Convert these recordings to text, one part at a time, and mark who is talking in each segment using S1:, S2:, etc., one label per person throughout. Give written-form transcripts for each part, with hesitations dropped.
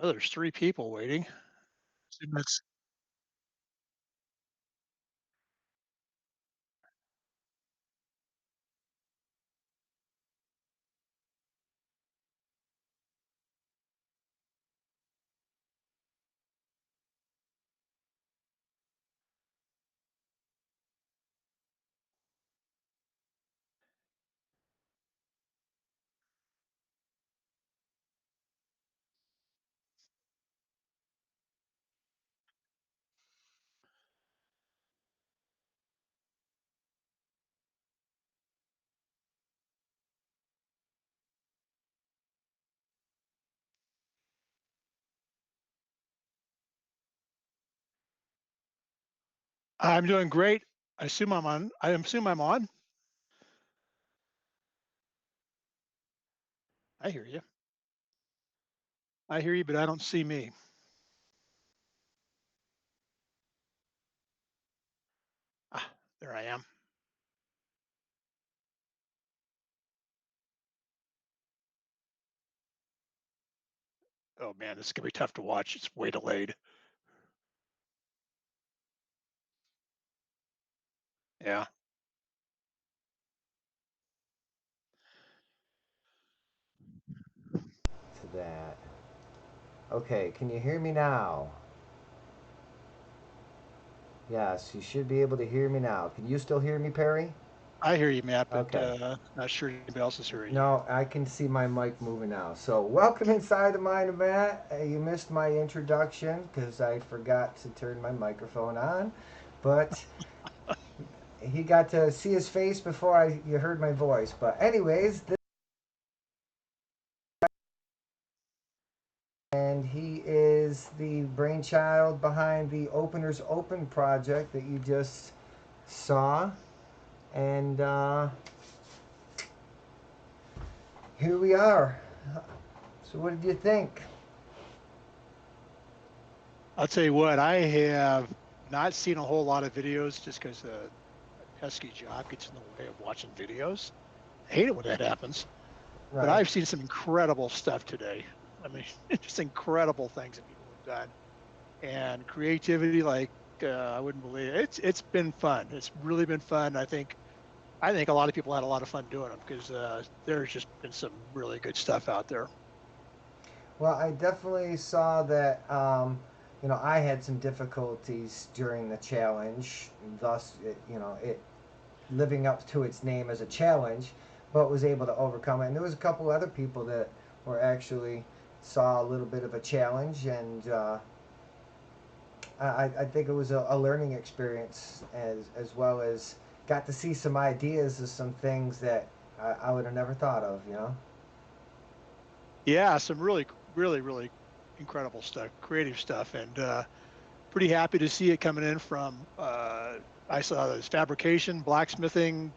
S1: Oh, there's 3 people waiting. Assume that's I'm doing great. I assume I'm on? I hear you. I hear you, but I don't see me. Ah, there I am. Oh, man, this is gonna be tough to watch. It's way delayed. Yeah.
S2: To that. Okay, can you hear me now? Yes, you should be able to hear me now. Can you still hear me, Perry?
S1: I hear you, Matt, but,
S2: Okay.
S1: not sure anybody else is hearing you.
S2: No, I can see my mic moving now. So, welcome inside the mind of Matt. You missed my introduction because I forgot to turn my microphone on, but he got to see his face before you heard my voice. But, anyways, and he is the brainchild behind the Openers Open project that you just saw. And here we are. So, what did you think?
S1: I'll tell you what, I have not seen a whole lot of videos just 'cause, my pesky job gets in the way of watching videos. I hate it when that happens, but
S2: Right.
S1: I've seen some incredible stuff today. I mean, just incredible things that people have done. And creativity like, I wouldn't believe it. It's been fun. It's really been fun. I think a lot of people had a lot of fun doing them because there's just been some really good stuff out there.
S2: Well, I definitely saw that. I had some difficulties during the challenge, thus, it living up to its name as a challenge, but was able to overcome it. And there was a couple other people that were actually saw a little bit of a challenge, and I think it was a learning experience as well as got to see some ideas of some things that I would have never thought of.
S1: Yeah, some really, really, really incredible stuff, creative stuff, and pretty happy to see it coming in from. I saw this fabrication, blacksmithing,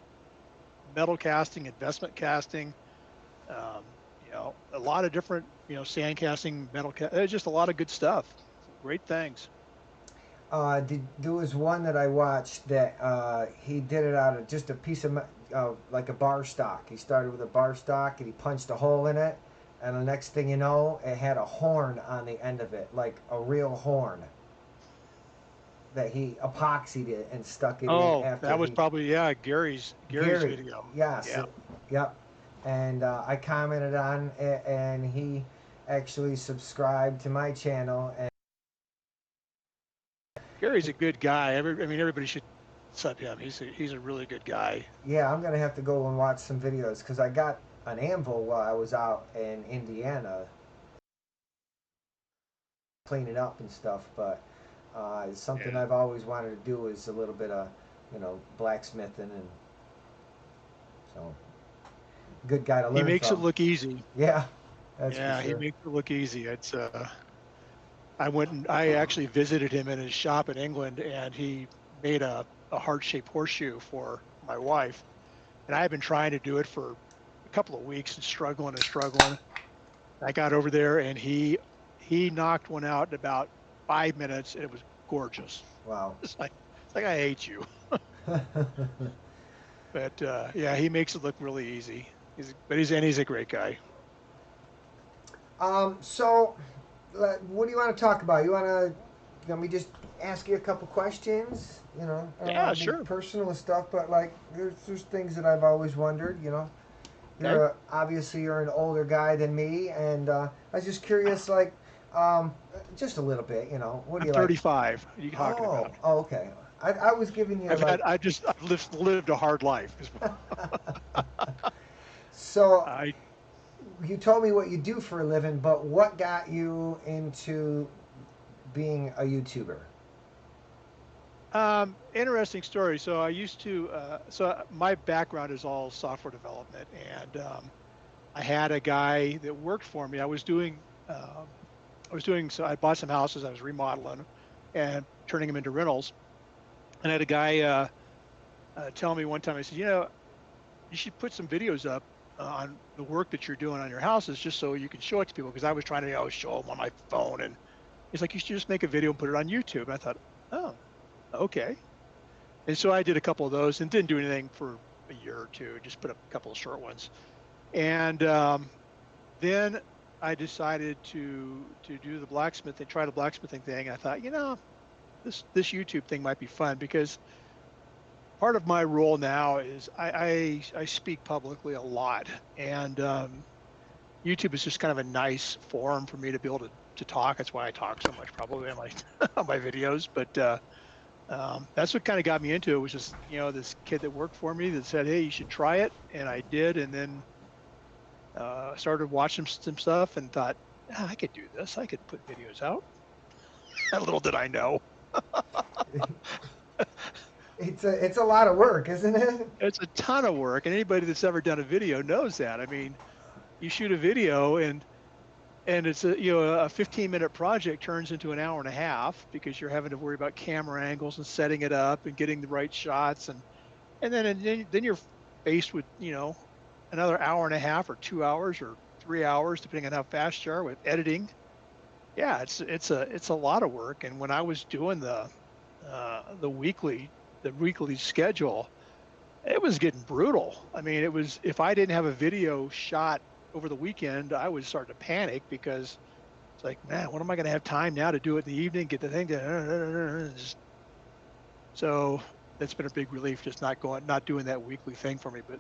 S1: metal casting, investment casting. A lot of different, sand casting, there's just a lot of good stuff. Some great things.
S2: There was one that I watched that he did it out of just a piece of like a bar stock. He started with a bar stock and he punched a hole in it, and the next thing you know, it had a horn on the end of it, like a real horn that he epoxied it and stuck it in
S1: Oh,
S2: after
S1: that was
S2: he
S1: probably, yeah, Gary's
S2: Gary.
S1: video.
S2: Yes,
S1: Yeah.
S2: yep. And I commented on it, and he actually subscribed to my channel. And
S1: Gary's a good guy. I mean, everybody should sub him. He's a really good guy.
S2: yeah, I'm gonna have to go and watch some videos because I got an anvil while I was out in Indiana cleaning up and stuff. But it's something
S1: Yeah.
S2: I've always wanted to do is a little bit of blacksmithing, and so good guy to
S1: He
S2: learn
S1: makes it
S2: from.
S1: look easy.
S2: Yeah, that's for
S1: Yeah, he
S2: sure.
S1: makes it look easy. I actually visited him in his shop in England and he made a heart-shaped horseshoe for my wife. And I had been trying to do it for a couple of weeks and struggling and struggling. I got over there and he knocked one out in about 5 minutes and it was gorgeous.
S2: Wow.
S1: It's like I hate you. But yeah, he makes it look really easy. He's a great guy.
S2: So what do you want to talk about? You want to let me just ask you a couple questions? You know, I don't
S1: Yeah,
S2: want to be
S1: sure.
S2: personal and stuff, but like there's things that I've always wondered. You know,
S1: Okay.
S2: obviously you're an older guy than me, and I was just curious, like, um, just a little bit. You know, what do
S1: I'm
S2: you like?
S1: 35. What are you talking about?
S2: Oh, okay. I was giving you like,
S1: I've lived a hard life.
S2: so
S1: I
S2: you told me what you do for a living, but what got you into being a YouTuber?
S1: Interesting story. So I used to, my background is all software development, and I had a guy that worked for me. So I bought some houses. I was remodeling and turning them into rentals. And I had a guy tell me one time. I said, you should put some videos up on the work that you're doing on your houses, just so you can show it to people. Because I was trying to show them on my phone, and he's like, you should just make a video and put it on YouTube. And I thought, oh, okay. And so I did a couple of those and didn't do anything for a year or two. Just put up a couple of short ones. And then I decided to do the blacksmithing, try the blacksmithing thing. And I thought, this YouTube thing might be fun, because part of my role now is I speak publicly a lot, and YouTube is just kind of a nice forum for me to be able to talk. That's why I talk so much, probably on my on my videos. But that's what kind of got me into it. Was just this kid that worked for me that said, "Hey, you should try it," and I did, and then started watching some stuff and thought, I could do this. I could put videos out. Little did I know.
S2: It's a lot of work, isn't it?
S1: It's a ton of work, and anybody that's ever done a video knows that. I mean, you shoot a video, and it's a 15-minute project turns into an hour and a half, because you're having to worry about camera angles and setting it up and getting the right shots, and then you're faced with another hour and a half or 2 hours or 3 hours, depending on how fast you are with editing. Yeah, it's a lot of work. And when I was doing the weekly schedule, it was getting brutal. I mean, it was, if I didn't have a video shot over the weekend, I was starting to panic, because it's like, man, what am I going to have time now to do it in the evening? Get the thing to, so that's been a big relief, just not doing that weekly thing for me. But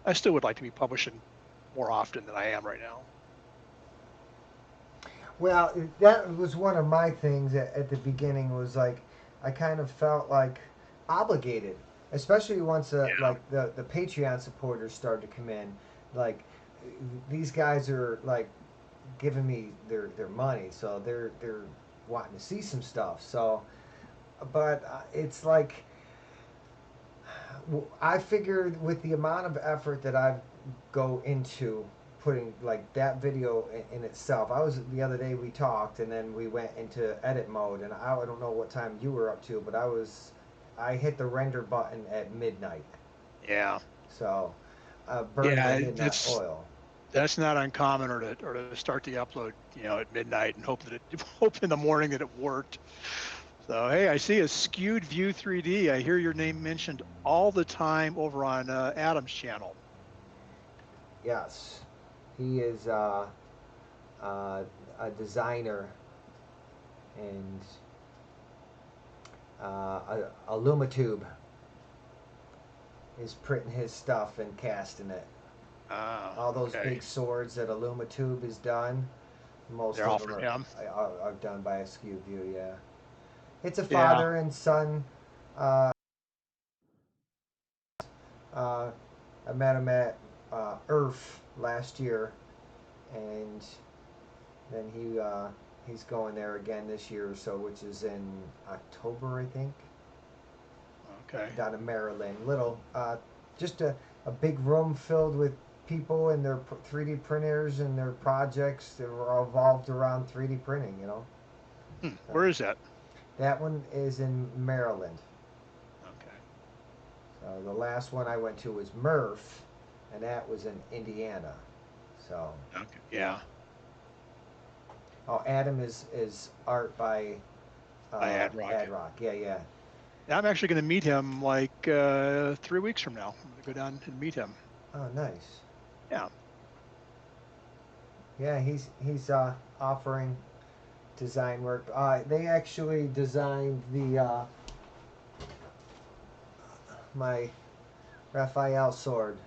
S1: I still would like to be publishing more often than I am right now.
S2: Well, that was one of my things at the beginning. Was like I kind of felt like obligated, especially once
S1: Yeah.
S2: like the Patreon supporters started to come in. Like these guys are like giving me their money, so they're wanting to see some stuff. So, but it's like I figured with the amount of effort that I go into putting like that video in itself. I was the other day we talked and then we went into edit mode and I don't know what time you were up to, but I hit the render button at midnight.
S1: Yeah.
S2: So burned the
S1: Yeah.
S2: midnight oil.
S1: That's not uncommon, or to start the upload, at midnight, and hope in the morning that it worked. So, hey, I see a skewed view 3D. I hear your name mentioned all the time over on Adam's channel.
S2: Yes, he is uh, a designer and a Lumatube is printing his stuff and casting it.
S1: Ah,
S2: All those
S1: okay.
S2: big swords that Tube has done, most
S1: They're
S2: of
S1: all
S2: them
S1: for him.
S2: are done by a Skew View. Yeah, it's a
S1: Yeah.
S2: father and son. Uh, uh, I met him at Earth last year, and then he's going there again this year or so, which is in October, I think,
S1: Okay.
S2: down in Maryland. Little, just a big room filled with people and their 3D printers and their projects that were all evolved around 3D printing. So
S1: Where is that?
S2: that one is in Maryland.
S1: Okay.
S2: So the last one I went to was Murph, and that was in Indiana. So
S1: Okay. Yeah.
S2: oh, Adam is art by
S1: I had rock.
S2: Ad Rock. Yeah, yeah.
S1: I'm actually going to meet him like 3 weeks from now. I'm going to go down and meet him.
S2: Oh, nice.
S1: Yeah.
S2: Yeah, he's offering design work. They actually designed the my Raphael sword.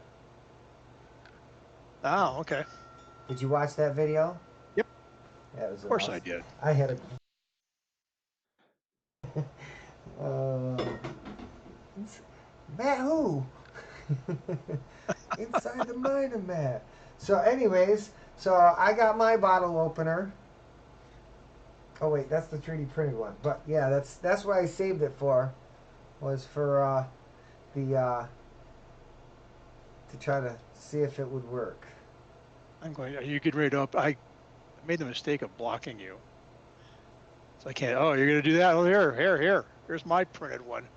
S1: Oh, okay.
S2: Did you watch that video?
S1: Yep.
S2: That was
S1: Of course I
S2: awesome.
S1: did.
S2: I had a Matt who inside the miner Matt. So, anyways, so I got my bottle opener. Oh wait, that's the 3D printed one. But yeah, that's what I saved it for. Was for the to try to see if it would work.
S1: I'm going. Are you getting ready to? I made the mistake of blocking you, so I can't. Oh, you're going to do that? Oh, here. Here's my printed one.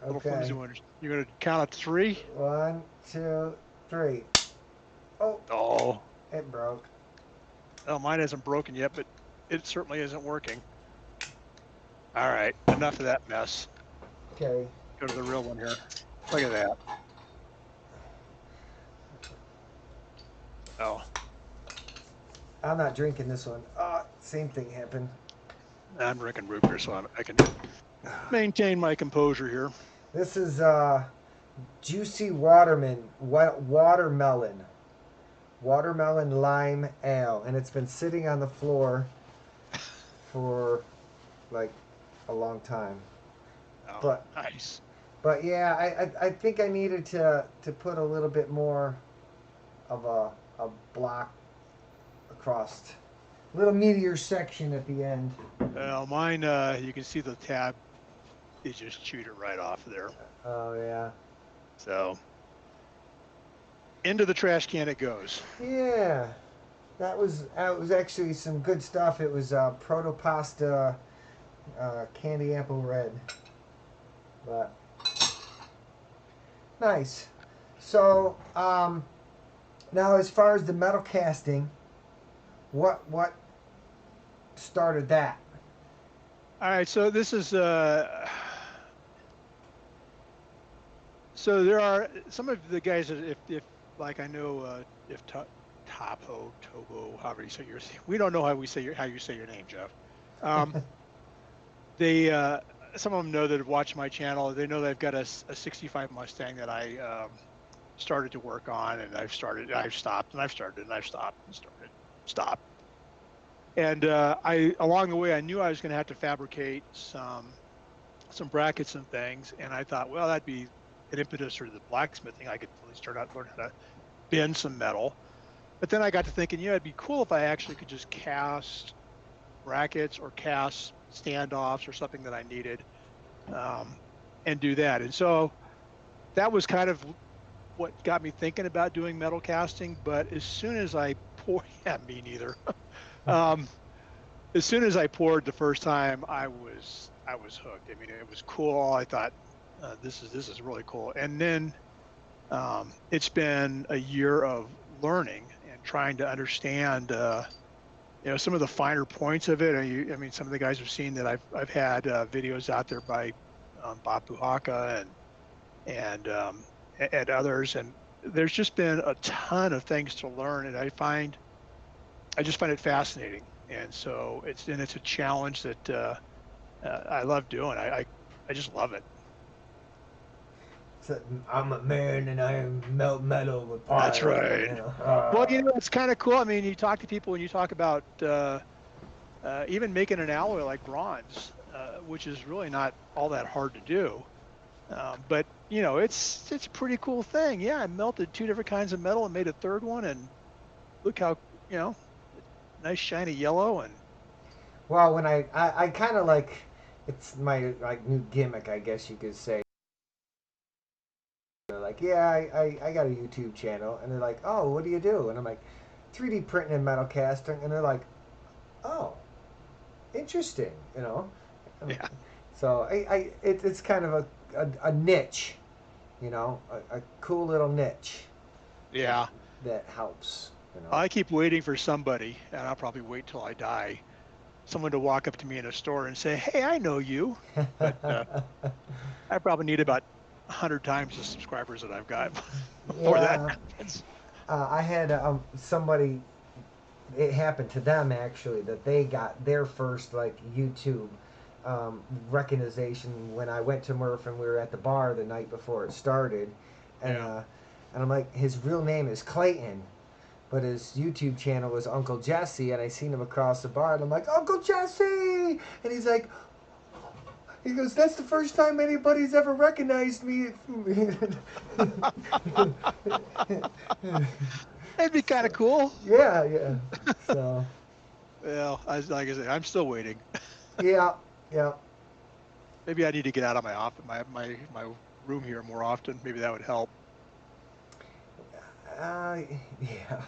S1: Little flimsy
S2: Okay.
S1: one. You're going to count to three.
S2: 1, 2, 3. Oh,
S1: Oh,
S2: it broke.
S1: well, mine isn't broken yet, but it certainly isn't working. All right, enough of that mess.
S2: Okay.
S1: Go to the real one here. Look at that. Oh,
S2: I'm not drinking this one. Same thing happened.
S1: I'm drinking root beer, so I can maintain my composure here.
S2: This is juicy watermelon lime ale, and it's been sitting on the floor for like a long time.
S1: Oh,
S2: But
S1: nice.
S2: yeah, I think I needed to put a little bit more of a block across, a little meteor section at the end.
S1: Well, mine, you can see the tab. It just chewed it right off of there.
S2: Oh yeah.
S1: So into the trash can it goes.
S2: Yeah, that was actually some good stuff. It was proto pasta candy apple red, but nice. So now, as far as the metal casting, what started that?
S1: All right, so this is so there are some of the guys that if like I know if Tobo, however you say your, we don't know how you say your name, Jeff. Um, they some of them know that have watched my channel. They know that I've got a 65 Mustang that I started to work on, and I've stopped, and I've started, and I've stopped, and started, stopped. And I along the way I knew I was going to have to fabricate some brackets and things, and I thought, well, that'd be an impetus for the blacksmithing. I could at least start out learn how to bend some metal. But then I got to thinking, it'd be cool if I actually could just cast brackets or cast standoffs or something that I needed, um, and do that. And so that was kind of what got me thinking about doing metal casting. But as soon as I poured, yeah, me neither. um, as soon as I poured the first time, I was hooked. I mean, it was cool. I thought this is really cool. And then it's been a year of learning and trying to understand some of the finer points of it. I mean, some of the guys have seen that I've had videos out there by Bob Puhaka and others, and there's just been a ton of things to learn, and I just find it fascinating. And so it's a challenge that I love doing. I just love it.
S2: So, I'm a man and I melt metal with
S1: That's
S2: fire.
S1: right. Well, it's kind of cool. I mean, you talk to people when you talk about even making an alloy like bronze, which is really not all that hard to do. But it's a pretty cool thing. Yeah, I melted two different kinds of metal and made a third one, and look how nice shiny yellow. And
S2: Well, when I kind of like, it's my like new gimmick, I guess you could say. They're like, yeah, I got a YouTube channel, and they're like, oh, what do you do? And I'm like, 3D printing and metal casting, and they're like, oh, interesting,
S1: yeah,
S2: So it's kind of a niche, a cool little niche that
S1: yeah.
S2: that helps,
S1: I keep waiting for somebody, and I'll probably wait till I die, someone to walk up to me in a store and say, "Hey, I know you," but I probably need about 100 times the subscribers that I've got before that
S2: Yeah,
S1: happens.
S2: I had somebody it happened to them actually, that they got their first like YouTube recognition when I went to Murph and we were at the bar the night before it started, and
S1: Yeah.
S2: and I'm like, his real name is Clayton, but his YouTube channel was Uncle Jesse, and I seen him across the bar, and I'm like, Uncle Jesse, and he's like, he goes, that's the first time anybody's ever recognized me.
S1: That'd be kind of
S2: So,
S1: cool.
S2: yeah, yeah. So,
S1: Well, like I said, I'm still waiting.
S2: yeah, yeah.
S1: Maybe I need to get out of my office, my room here more often. Maybe that would help.
S2: Uh, yeah.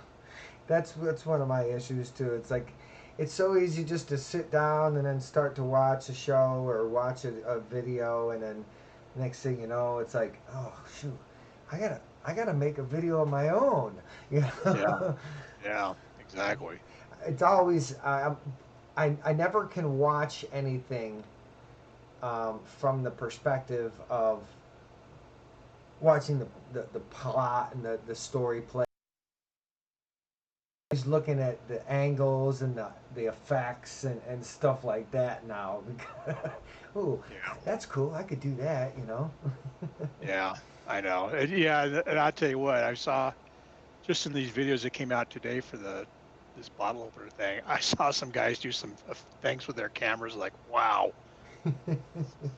S2: That's one of my issues too. It's like, it's so easy just to sit down and then start to watch a show or watch a video, and then next thing you know, it's like, oh shoot, I gotta make a video of my own. You
S1: Yeah.
S2: know,
S1: Yeah. Exactly.
S2: it's always I never can watch anything from the perspective of watching the plot and the story play. He's looking at the angles and the effects and stuff like that now. Ooh,
S1: Yeah.
S2: that's cool. I could do that, you know.
S1: Yeah. I know. Yeah. And I'll tell you what, I saw just in these videos that came out today for this bottle opener thing. I saw some guys do some things with their cameras. Like, wow,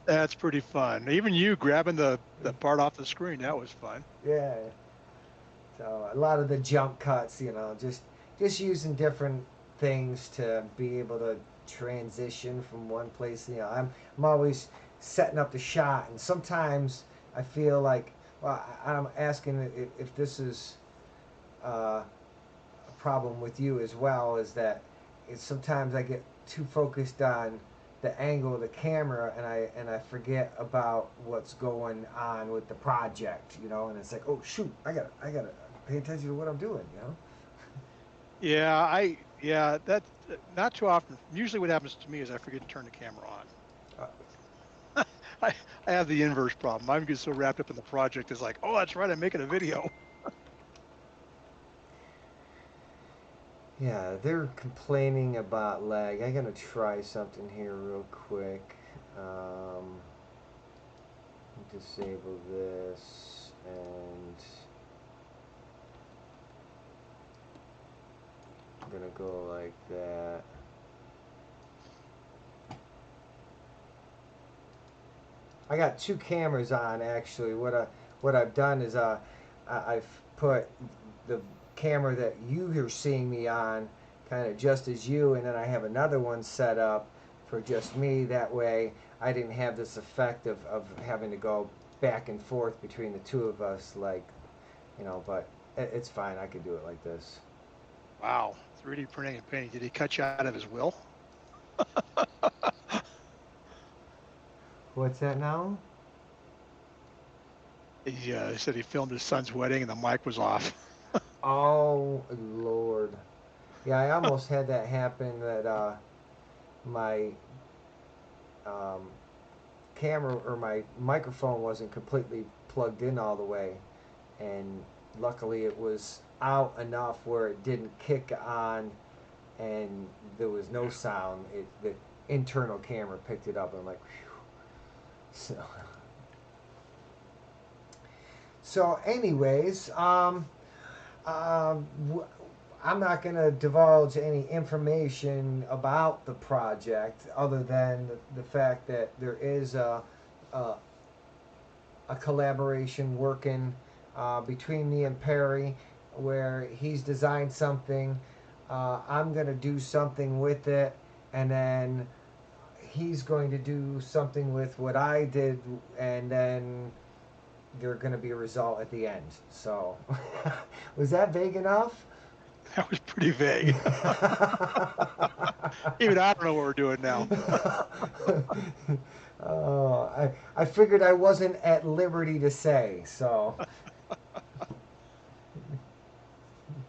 S1: that's pretty fun. Even you grabbing the part off the screen, that was fun.
S2: Yeah. So a lot of the jump cuts, you know, just using different things to be able to transition from one place. You know, I'm always setting up the shot, and sometimes I feel like, well, I'm asking if this is a problem with you as well, is that it's sometimes I get too focused on the angle of the camera, and I forget about what's going on with the project, you know, and it's like, oh shoot, I gotta pay attention to what I'm doing, you know.
S1: Yeah, that's not too often. Usually what happens to me is I forget to turn the camera
S2: Uh,
S1: on. I have the inverse problem. I'm just so wrapped up in the project. It's like, oh, that's right, I'm making a video.
S2: yeah, they're complaining about lag. I'm gonna try something here real quick. Disable this, and I'm gonna go like that. I got two cameras on actually. What I've done is I've put the camera that you are seeing me on kind of just as you, and then I have another one set up for just me. That way I didn't have this effect of having to go back and forth between the two of us, like, you know. But it's fine. I could do it like this.
S1: Wow, 3D printing and painting. Did he cut you out of his will?
S2: What's that now?
S1: He said he filmed his son's wedding and the mic was off.
S2: Oh Lord. Yeah, I almost had that happen. That my um, camera or my microphone wasn't completely plugged in all the way, and luckily it was out enough where it didn't kick on, and there was no sound. The internal camera picked it up, and I'm like, whew. So anyways, um, I'm not going to divulge any information about the project other than the fact that there is a, a collaboration working between me and Perry, where he's designed something. I'm going to do something with it, and then he's going to do something with what I did, and then there's going to be a result at the end. So, was that vague enough?
S1: That was pretty vague. Even I don't know what we're doing now.
S2: Oh, I figured I wasn't at liberty to say, so.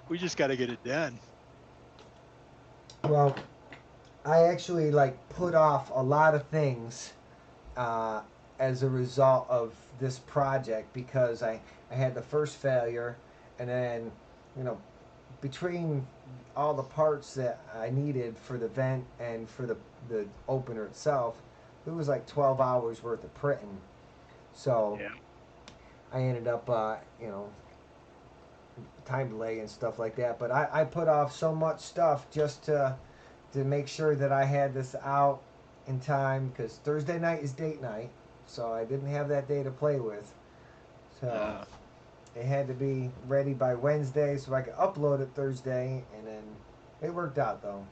S1: We just got to get it done.
S2: Well, I actually like put off a lot of things uh, as a result of this project, because I had the first failure, and then, you know, between all the parts that I needed for the vent and for the opener itself, it was like 12 hours worth of printing. So
S1: Yeah.
S2: I ended up, time delay and stuff like that. But I put off so much stuff just to make sure that I had this out in time, because Thursday night is date night, so I didn't have that day to play with. So it had to be ready by Wednesday so I could upload it Thursday, and then it worked out though.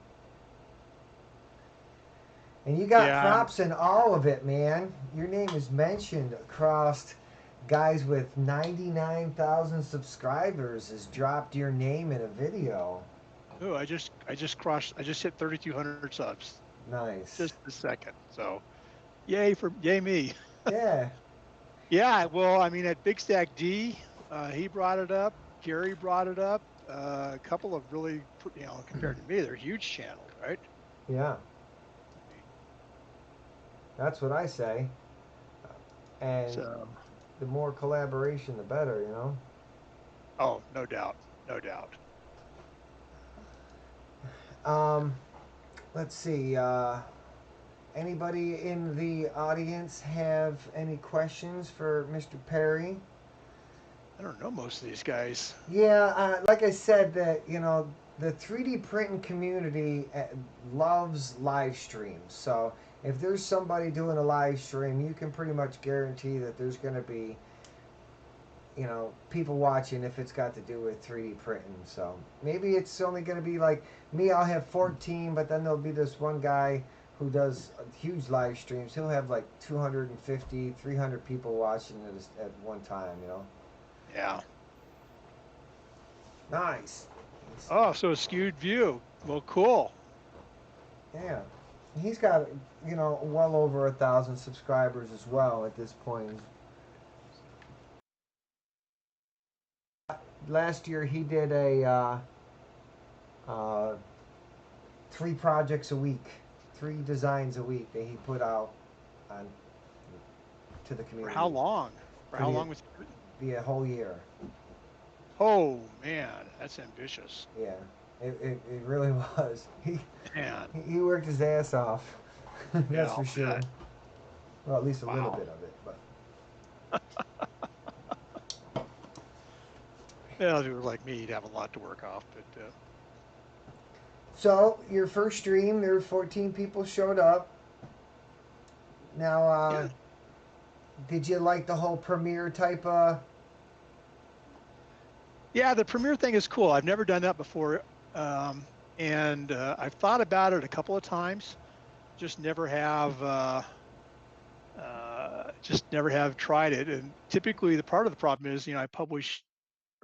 S2: And you got
S1: Yeah.
S2: props in all of it, man. Your name is mentioned across guys with 99,000 subscribers has dropped your name in a video.
S1: Oh, I just hit 3,200 subs
S2: Nice.
S1: just a second. So yay me.
S2: Yeah.
S1: Yeah. Well, I mean, at Big Stack D, he brought it up. Gary brought it up. A couple of really, compared to me, they're huge channels, right?
S2: Yeah.
S1: I mean,
S2: That's what I say. And
S1: so,
S2: the more collaboration, the better, you know?
S1: oh, no doubt. No doubt.
S2: Um, let's see. Anybody in the audience have any questions for Mr. Perry?
S1: I don't know most of these guys.
S2: Yeah, like I said, the 3D printing community loves live streams. So if there's somebody doing a live stream, you can pretty much guarantee that there's going to be, people watching if it's got to do with 3D printing. So maybe it's only going to be like me, I'll have 14, but then there'll be this one guy who does huge live streams. He'll have like 250, 300 people watching it at one time,
S1: Yeah.
S2: Nice.
S1: Oh, so a skewed view. Well, cool.
S2: Yeah. He's got, well over 1,000 subscribers as well at this point. Last year he did uh, 3 projects a week, 3 designs a week that he put out on to the
S1: For
S2: community.
S1: how long? For how long was
S2: Be a whole year.
S1: Oh man, that's ambitious.
S2: Yeah, it really was.
S1: Man.
S2: He worked his ass off. That's
S1: Yeah,
S2: for
S1: I'll
S2: sure.
S1: bet.
S2: Well, at least a little
S1: Wow.
S2: bit of it, but.
S1: Yeah, if it was like me, you'd have a lot to work off, but
S2: So your first stream, there were 14 people showed up. Now,
S1: yeah.
S2: did you like the whole premiere type?
S1: Yeah, the premiere thing is cool. I've never done that before. And I've thought about it a couple of times, just never have tried it. And typically the part of the problem is, I publish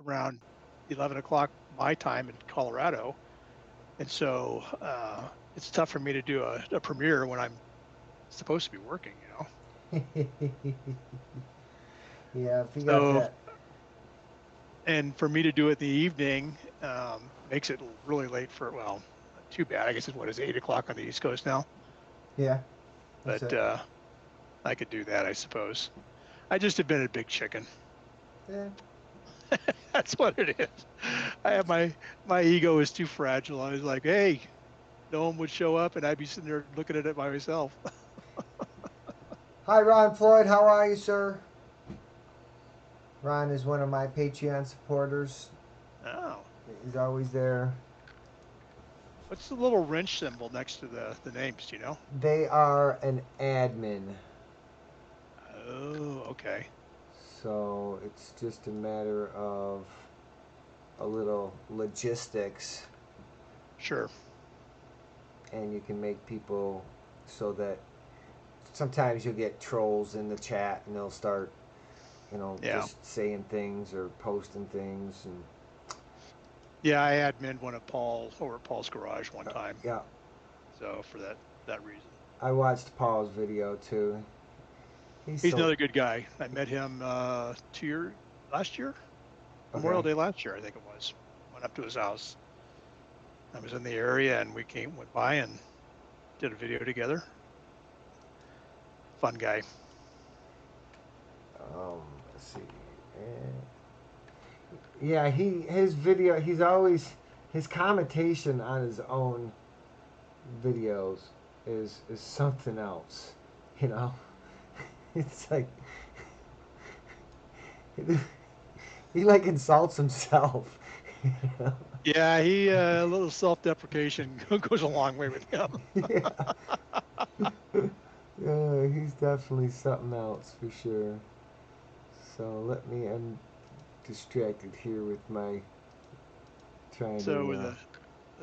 S1: around 11 o'clock my time in Colorado. And so it's tough for me to do a premiere when I'm supposed to be working,
S2: Yeah, if you got
S1: So,
S2: that.
S1: and for me to do it in the evening makes it really late well, not too bad. I guess it's 8 o'clock on the East Coast now,
S2: Yeah, that's
S1: but
S2: it.
S1: I could do that, I suppose. I just have been a big chicken.
S2: Yeah.
S1: That's what it is. I have my ego is too fragile. I was like, hey, no one would show up, and I'd be sitting there looking at it by myself.
S2: Hi, Ron Floyd. How are you, sir? Ron is one of my Patreon supporters.
S1: Oh,
S2: He's always there.
S1: what's the little wrench symbol next to the names? Do you know?
S2: They are an admin.
S1: Oh, okay.
S2: So it's just a matter of a little logistics,
S1: Sure.
S2: and you can make people so that sometimes you'll get trolls in the chat and they'll start,
S1: Yeah.
S2: just saying things or posting things. And
S1: Yeah, I admin one of over at Paul's garage one time.
S2: yeah,
S1: So for that reason.
S2: I watched Paul's video too.
S1: He's another good guy. I met him last year, Memorial Day last year, I think it was. Went up to his house. I was in the area, and we went by and did a video together. Fun guy.
S2: Let's see. Yeah, his video. He's always his commentation on his own videos is something else, you know. It's like he like insults himself. You know?
S1: Yeah, he a little self-deprecation goes a long way with him.
S2: Yeah. Yeah, he's definitely something else for sure. So let me. I'm distracted here with my trying
S1: So
S2: to.
S1: with a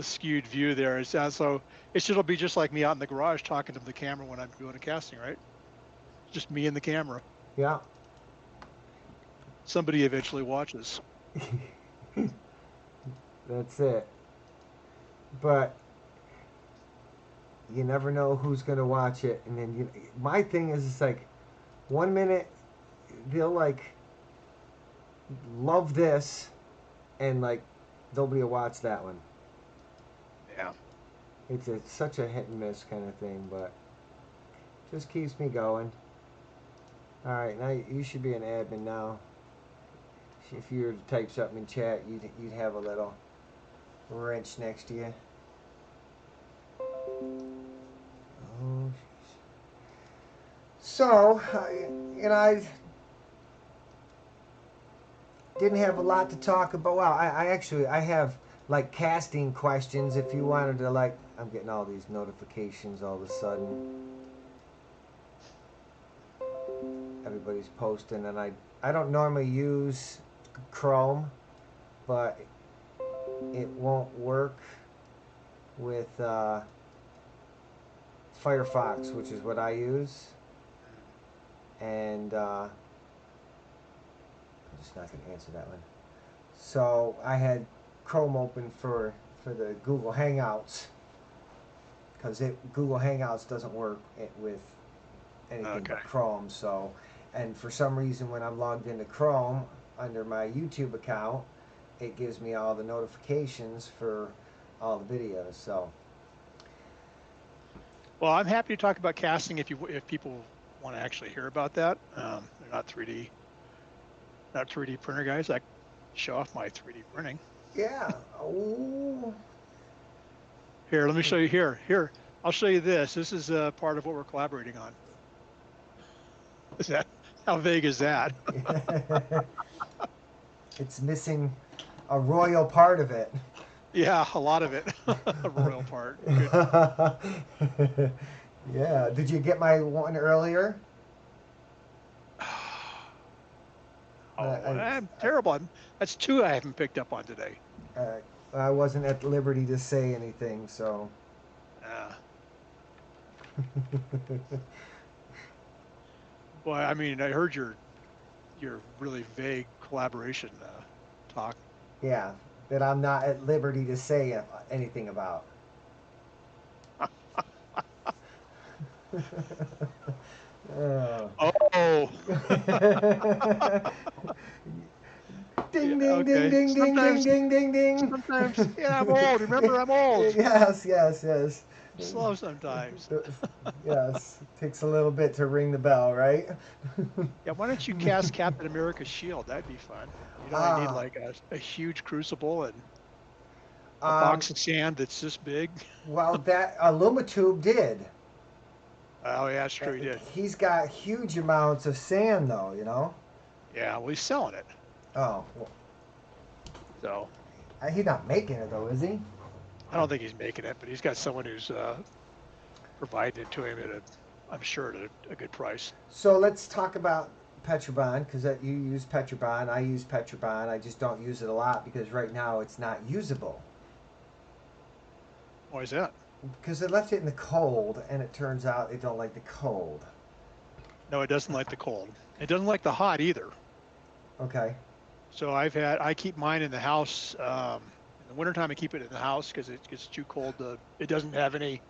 S1: skewed view there, it sounds so. It'll be just like me out in the garage talking to the camera when I'm doing a casting, right? Just me and the camera.
S2: Yeah.
S1: Somebody eventually watches.
S2: That's it. But you never know who's gonna watch it, and then my thing is, it's like 1 minute they'll like love this, and like nobody will watch that one.
S1: Yeah.
S2: It's such a hit and miss kind of thing, but just keeps me going. All right, now you should be an admin now. If you were to type something in chat, you'd have a little wrench next to you. Oh, so I didn't have a lot to talk about. Well, I have like casting questions. If you wanted to, like, I'm getting all these notifications all of a sudden. Everybody's posting, and I don't normally use Chrome, but it won't work with Firefox, which is what I use, and I'm just not going to answer that one. So I had Chrome open for the Google Hangouts, because Google Hangouts doesn't work with anything but Chrome. So, and for some reason, when I'm logged into Chrome under my YouTube account, it gives me all the notifications for all the videos. So,
S1: well, I'm happy to talk about casting if people want to actually hear about that. They're not 3D printer guys. I show off my 3D printing.
S2: Yeah. Oh.
S1: Here, let me show you here. Here, I'll show you this. This is part of what we're collaborating on. Is that how vague is that?
S2: It's missing a royal part of it.
S1: Yeah, a lot of it. A royal part.
S2: Yeah. Did you get my one earlier?
S1: Oh, I'm terrible. That's two I haven't picked up on today.
S2: I wasn't at liberty to say anything, so.
S1: Well, I mean, I heard your really vague collaboration talk.
S2: Yeah, that I'm not at liberty to say anything about.
S1: Oh.
S2: Ding,
S1: Yeah,
S2: ding, ding,
S1: okay.
S2: ding, ding, ding, ding, ding, ding.
S1: Sometimes, yeah, I'm old. Remember, I'm old.
S2: Yes, yes, yes.
S1: Slow sometimes.
S2: Yes, it takes a little bit to ring the bell, right?
S1: Yeah, why don't you cast Captain America's shield? That'd be fun. You don't need like a huge crucible and a box of sand that's this big.
S2: Well, that Lumitube did.
S1: Oh yeah, that's true. He did.
S2: He's got huge amounts of sand, though. You know.
S1: Yeah, well, he's selling it.
S2: Oh. Well,
S1: so.
S2: He's not making it though, is he?
S1: I don't think he's making it, but he's got someone who's providing it to him I'm sure, at a good price.
S2: So let's talk about Petrobond, because you use Petrobond, I use Petrobond. I just don't use it a lot because right now it's not usable.
S1: Why is that?
S2: Because they left it in the cold, and it turns out they don't like the cold.
S1: No, it doesn't like the cold. It doesn't like the hot either.
S2: Okay.
S1: So I keep mine in the house. In the wintertime, I keep it in the house because it gets too cold. It doesn't have any,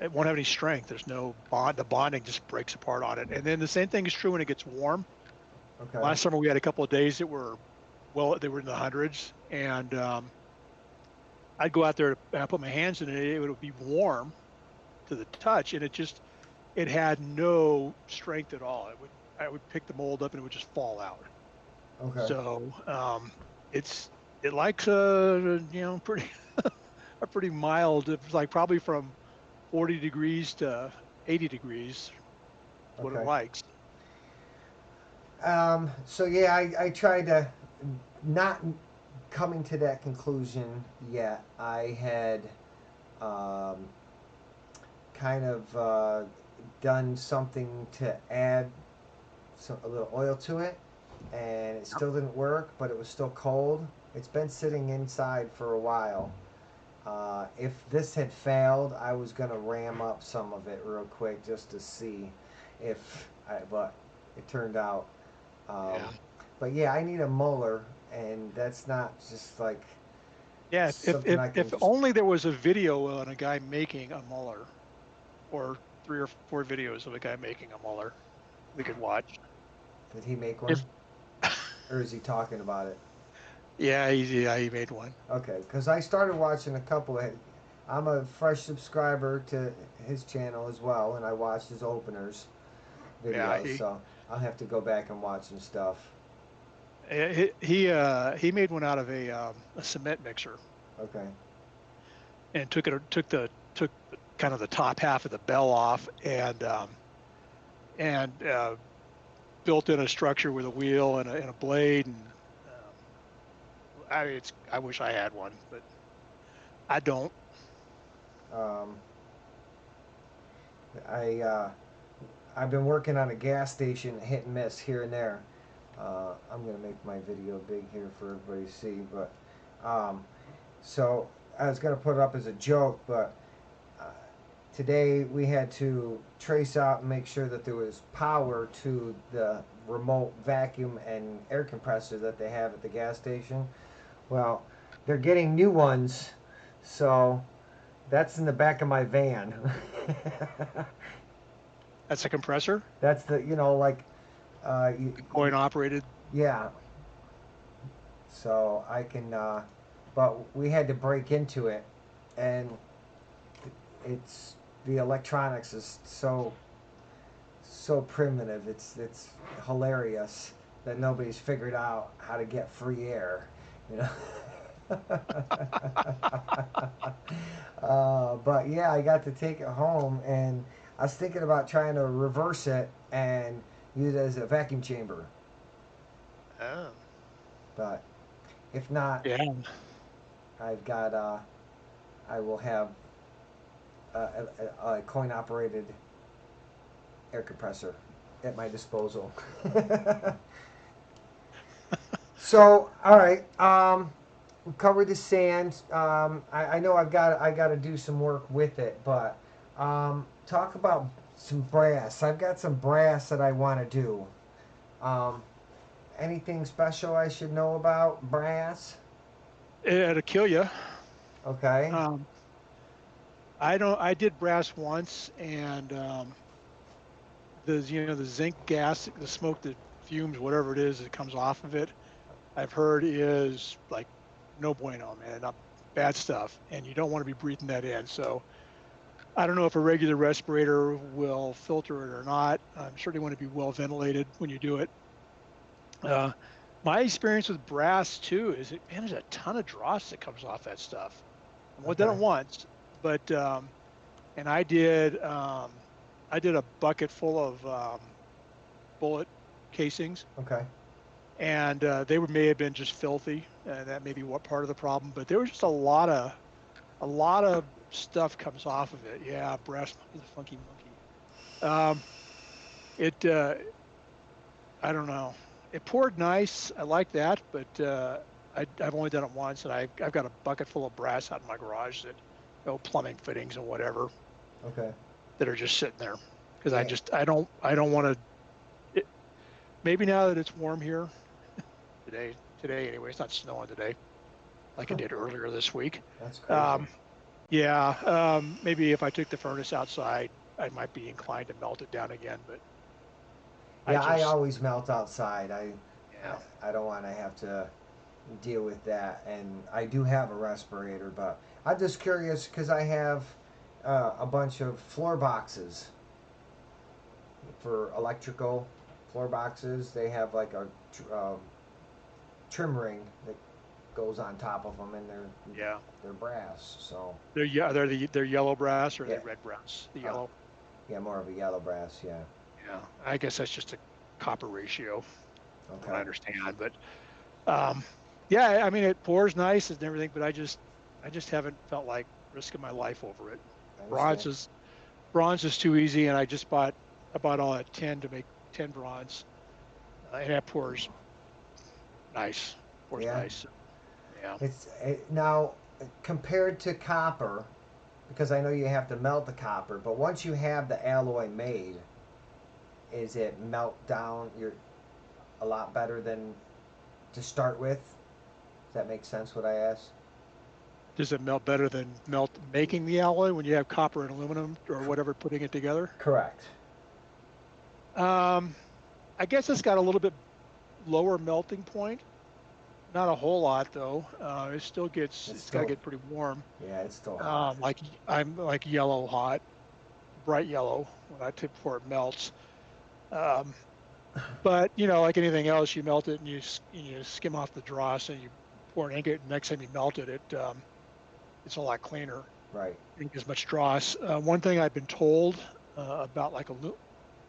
S1: it won't have any strength. There's no bond. The bonding just breaks apart on it. And then the same thing is true when it gets warm.
S2: Okay.
S1: Last summer we had a couple of days that were, they were in the hundreds, and I'd go out there and put my hands in it. It would be warm to the touch, and it had no strength at all. I would pick the mold up and it would just fall out.
S2: Okay.
S1: So it's it likes pretty a pretty mild. It's like probably from 40 degrees to 80 degrees. Is what it
S2: Okay.
S1: likes.
S2: So yeah, I tried to not coming to that conclusion yet. I had um, kind of done something to add a little oil to it, and it still didn't work, but it was still cold. It's been sitting inside for a while. If this had failed, I was gonna ram up some of it real quick just to see but it turned out. Um,
S1: Yeah.
S2: but yeah, I need a molar, and that's not just like
S1: Yeah.
S2: something I can
S1: If
S2: just.
S1: only there was a video on a guy making a Mueller, or 3 or 4 videos of a guy making a Mueller we could watch.
S2: Did he make one,
S1: If
S2: or is he talking about it?
S1: yeah, he made one.
S2: Okay, because I started watching a couple of. I'm a fresh subscriber to his channel as well, and I watched his openers
S1: Yeah,
S2: videos, so I'll have to go back and watch some stuff.
S1: he made one out of a cement mixer
S2: Okay.
S1: and took kind of the top half of the bell off and built in a structure with a wheel and a blade and I wish I had one, but I don't.
S2: Um, I I've been working on a gas station, hit and miss here and there. I'm gonna make my video big here for everybody to see, but um, so I was gonna put it up as a joke, but uh, today we had to trace out and make sure that there was power to the remote vacuum and air compressor that they have at the gas station. Well, they're getting new ones, so that's in the back of my van.
S1: That's a compressor,
S2: That's the like
S1: coin operated.
S2: yeah. So I can, but we had to break into it, and it's the electronics is so primitive. It's hilarious that nobody's figured out how to get free air, you know. But yeah, I got to take it home, and I was thinking about trying to reverse it and use it as a vacuum chamber.
S1: Oh,
S2: But if not,
S1: yeah.
S2: I've got I will have a coin operated air compressor at my disposal. So, all right, we covered the sand. I know I got to do some work with it, but talk about some brass. I've got some brass that I want to do. Um, Anything special I should know about brass?
S1: It'll kill you.
S2: Okay.
S1: Um, I don't. I did brass once, and the zinc gas, the smoke, the fumes, whatever it is that comes off of it, I've heard is like no bueno, man, not bad stuff, and you don't want to be breathing that in. So I don't know if a regular respirator will filter it or not. I'm sure they want to be well ventilated when you do it. Uh, my experience with brass too is man, there's a ton of dross that comes off that stuff. I've only done
S2: Okay.
S1: it once, but and I did a bucket full of bullet casings,
S2: Okay.
S1: and they may have been just filthy, and that may be what part of the problem. But there was just a lot of stuff comes off of it. Yeah, brass monkey, the funky monkey. Um, it I don't know. It poured nice. I like that, but I've only done it once, and I've got a bucket full of brass out in my garage that plumbing fittings and whatever
S2: Okay.
S1: that are just sitting there because
S2: Yeah.
S1: I don't want to. Maybe now that it's warm here today anyway, it's not snowing today like it did earlier this week.
S2: That's crazy.
S1: Um, yeah, maybe if I took the furnace outside, I might be inclined to melt it down again, but I
S2: Yeah, I
S1: just
S2: always melt outside.
S1: yeah.
S2: I don't want to have to deal with that. And I do have a respirator, but I'm just curious because I have a bunch of floor boxes for electrical floor boxes. They have like a trim ring that goes on top of them, and
S1: Yeah.
S2: they're brass. So
S1: They're yellow brass or
S2: yeah,
S1: they're red brass. The
S2: uh,
S1: yellow.
S2: yeah, more of a yellow brass. Yeah.
S1: Yeah. I guess that's just a copper ratio, from what I
S2: Okay.
S1: understand. But um, yeah, I mean it pours nice and everything, but I just haven't felt like risking my life over it.
S2: I
S1: Bronze
S2: understand.
S1: is bronze is too easy, and I bought all at 10 to make 10 bronze, and that pours nice. Pours
S2: Yeah.
S1: nice. Yeah.
S2: Now compared to copper, because I know you have to melt the copper, but once you have the alloy made, is it melt down? You're a lot better than to start with. Does that make sense? What I asked?
S1: Does it melt better than melt making the alloy when you have copper and aluminum or whatever putting it together?
S2: Correct.
S1: Um, I guess it's got a little bit lower melting point. Not a whole lot though.
S2: It's
S1: It's got to
S2: still,
S1: get pretty warm.
S2: yeah, it's still hot.
S1: I'm like yellow hot, bright yellow when I tip before it melts. Um, but like anything else, you melt it and you skim off the dross and you pour an ingot. And next time you melt it, it's a lot cleaner.
S2: Right.
S1: You don't get as much dross. One thing I've been told about like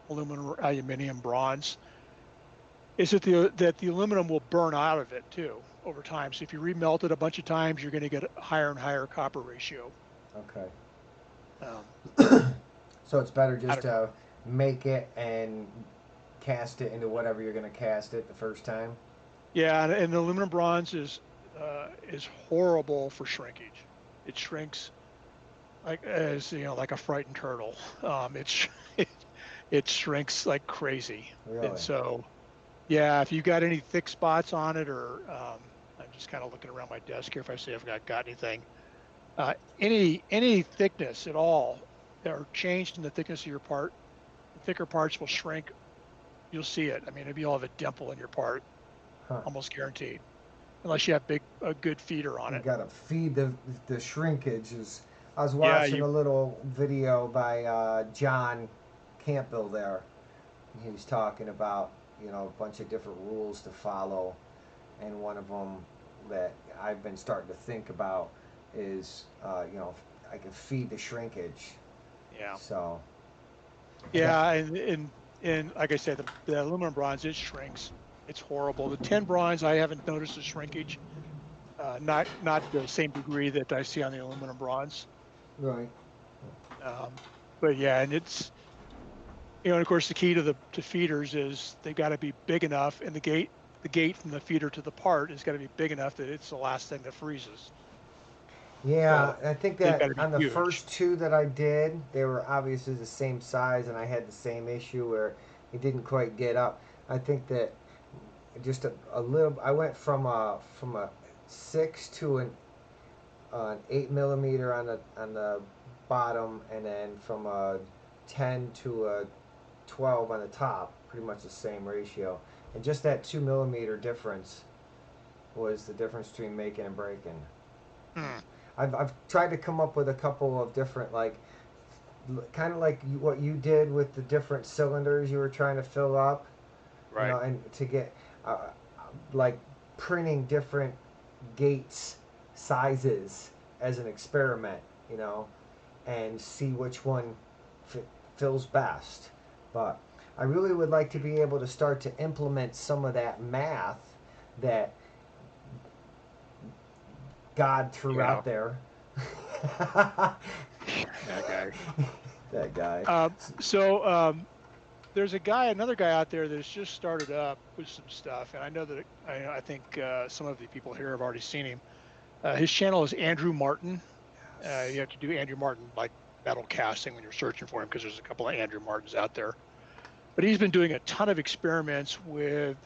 S1: aluminum, aluminium, bronze is that the aluminum will burn out of it too over time. So if you remelt it a bunch of times, you're going to get a higher and higher copper ratio.
S2: Okay.
S1: Um,
S2: So it's better
S1: I
S2: just
S1: don't know.
S2: to make it and cast it into whatever you're going to cast it the first time.
S1: Yeah, and the aluminum bronze is horrible for shrinkage. It shrinks like a frightened turtle. It, it shrinks like crazy, and
S2: Really?
S1: so yeah, if you got any thick spots on it, or I'm just kind of looking around my desk here if I see if I've got anything, any thickness at all, or change in the thickness of your part, the thicker parts will shrink. You'll see it. I mean, maybe you'll have a dimple in your part,
S2: Huh.
S1: almost guaranteed, unless you have a good feeder on
S2: You
S1: it.
S2: got to feed the shrinkage. I was
S1: Yeah,
S2: watching a little video by John Campbell there. He was talking about a bunch of different rules to follow, and one of them that I've been starting to think about is I can feed the shrinkage.
S1: yeah,
S2: So I got
S1: yeah, and like I said, the aluminum bronze it shrinks. It's horrible. The 10 bronze, I haven't noticed the shrinkage, not the same degree that I see on the aluminum bronze.
S2: right.
S1: Um, but yeah, and it's and of course the key to the to feeders is they got to be big enough, and the gate from the feeder to the part has got to be big enough that it's the last thing that freezes.
S2: Yeah,
S1: So
S2: I think
S1: they've
S2: that
S1: got to be
S2: on the
S1: huge.
S2: first two that I did, they were obviously the same size, and I had the same issue where it didn't quite get up. I think that just a little. I went from a 6 to an 8 millimeter on the bottom, and then from a 10 to a 12 on the top. Pretty much the same ratio, and just that 2 millimeter difference was the difference between making and breaking.
S1: Hmm,
S2: I've tried to come up with a couple of different like kind of like what you did with the different cylinders you were trying to fill up,
S1: right.
S2: and to get like printing different gates sizes as an experiment, and see which one f- fills best. But I really would like to be able to start to implement some of that math that God threw
S1: Yeah,
S2: out there.
S1: that guy.
S2: That guy.
S1: So there's another guy out there that's just started up with some stuff, and I know that I think some of the people here have already seen him. His channel is Andrew Martin. You
S2: Yes.
S1: have to do Andrew Martin like metal casting when you're searching for him because there's a couple of Andrew Martins out there. But he's been doing a ton of experiments with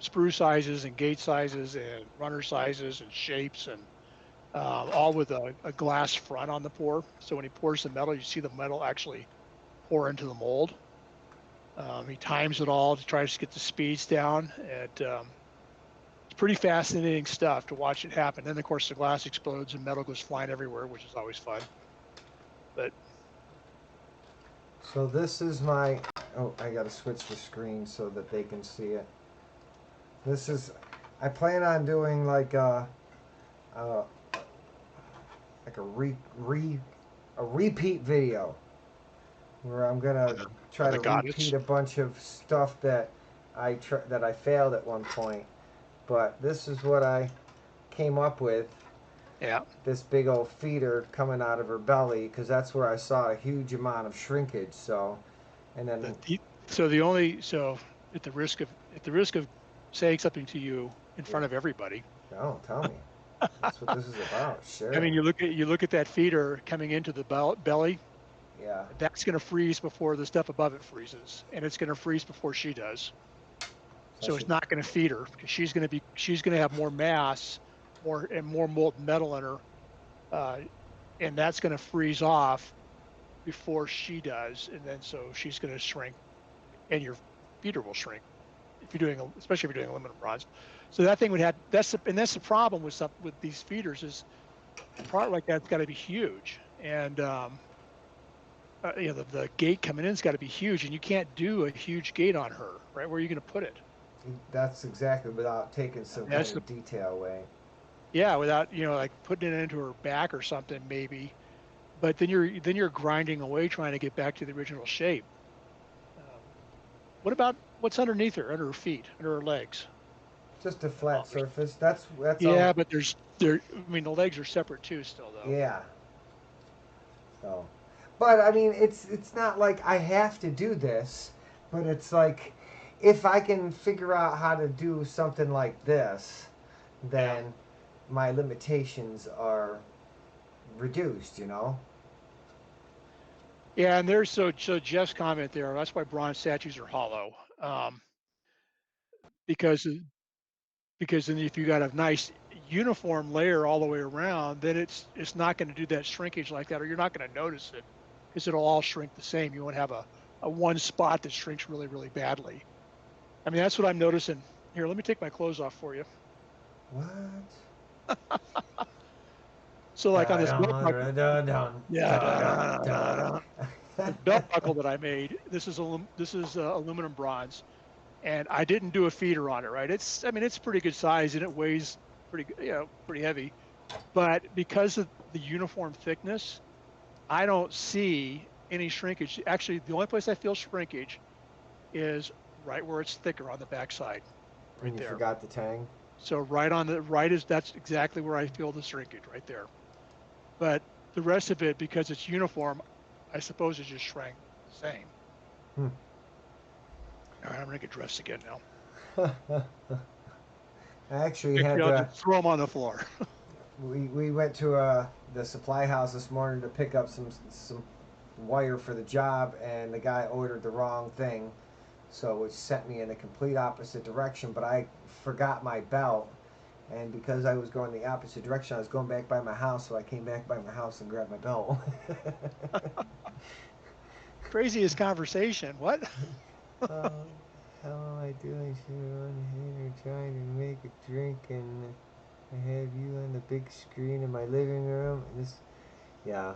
S1: sprue sizes and gate sizes and runner sizes and shapes and all with a glass front on the pour. So when he pours the metal, you see the metal actually pour into the mold. He times it all to try to get the speeds down. It's pretty fascinating stuff to watch it happen. Then, of course, the glass explodes and metal goes flying everywhere, which is always fun. But
S2: So this is my. Oh, I gotta switch the screen so that they can see it. This is I plan on doing uh, like a repeat video where I'm gonna try
S1: On the
S2: to repeat
S1: goddess.
S2: a bunch of stuff that that I failed at one point. But this is what I came up with.
S1: Yeah.
S2: This big old feeder coming out of her belly because that's where I saw a huge amount of shrinkage. So, and then
S1: So the only so at the risk of saying something to you in
S2: yeah,
S1: front of everybody.
S2: no, tell me. That's what this is about.
S1: I
S2: Sure.
S1: mean, you look at that feeder coming into the belly.
S2: Yeah.
S1: That's going to freeze before the stuff above it freezes, and it's going to freeze before she does.
S2: So I
S1: So it's
S2: should.
S1: not going to feed her because she's going to have more mass, more molten metal in her, uh, and that's going to freeze off before she does, and then so she's going to shrink, and your feeder will shrink if you're doing, especially if you're doing aluminum bronze. So that thing would have that's the problem with with these feeders is a product like that's got to be huge, and the gate coming in's got to be huge, and you can't do a huge gate on her, right? Where are you going to put it?
S2: That's exactly without taking
S1: I
S2: some
S1: mean,
S2: kind of detail away.
S1: yeah, without like putting it into her back or something maybe, but then you're grinding away trying to get back to the original shape. Um, what about what's underneath her, under her feet, under her legs?
S2: Just a
S1: Oh,
S2: flat surface. That's all.
S1: yeah, but there. I mean, the legs are separate too, still though.
S2: Yeah. So, but I mean, it's not like I have to do this, but it's like if I can figure out how to do something like this,
S1: Yeah,
S2: then my limitations are reduced. You know.
S1: yeah, and there's so Jeff's comment there. That's why bronze statues are hollow, because because then if you got a nice uniform layer all the way around, then it's not going to do that shrinkage like that, or you're not going to notice it because it'll all shrink the same. You won't have a one spot that shrinks really badly. I mean, that's what I'm noticing. Here, let me take my clothes off for you.
S2: What?
S1: So, like on
S2: Da
S1: this belt
S2: dun
S1: buckle,
S2: da da dun
S1: yeah,
S2: da dun
S1: this
S2: dun.
S1: belt buckle that I made. This is aluminum bronze, and I didn't do a feeder on it. Right? I mean, it's pretty good size, and it weighs pretty heavy. But because of the uniform thickness, I don't see any shrinkage. Actually, the only place I feel shrinkage is right where it's thicker on the backside, right
S2: And you
S1: there.
S2: forgot the tang.
S1: So right on the right is that's exactly where I feel the shrinkage right there. But the rest of it, because it's uniform, I suppose it just shrank the same.
S2: Hmm.
S1: All right, I'm gonna get dressed again now.
S2: I actually
S1: Actually,
S2: had
S1: I'll
S2: to.
S1: just throw them on the floor.
S2: We went to the supply house this morning to pick up some wire for the job, and the guy ordered the wrong thing, so it sent me in a complete opposite direction. But I forgot my belt, and because I was going the opposite direction, I was going back by my house, so I came back by my house and grabbed my belt.
S1: Craziest conversation. What?
S2: uh, how am I doing? Sitting on here trying to make a drink, and I have you on the big screen in my living room. And this, yeah.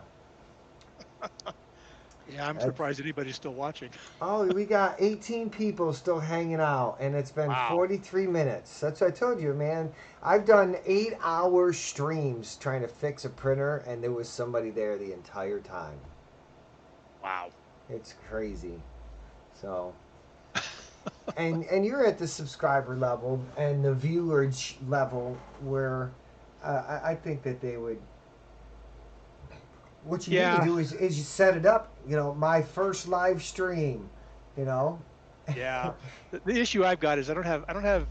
S1: Yeah, I'm
S2: That's,
S1: surprised anybody's still watching.
S2: oh, we got 18 people still hanging out, and it's been
S1: Wow.
S2: 43 minutes. That's what I told you, man. I've done 8-hour streams trying to fix a printer, and there was somebody there the entire time.
S1: Wow.
S2: It's crazy. So, and you're at the subscriber level and the viewerage level where I think that they would. What you need to
S1: Yeah.
S2: do is you set it up. You know, my first live stream. You know.
S1: Yeah. The issue I've got is I don't have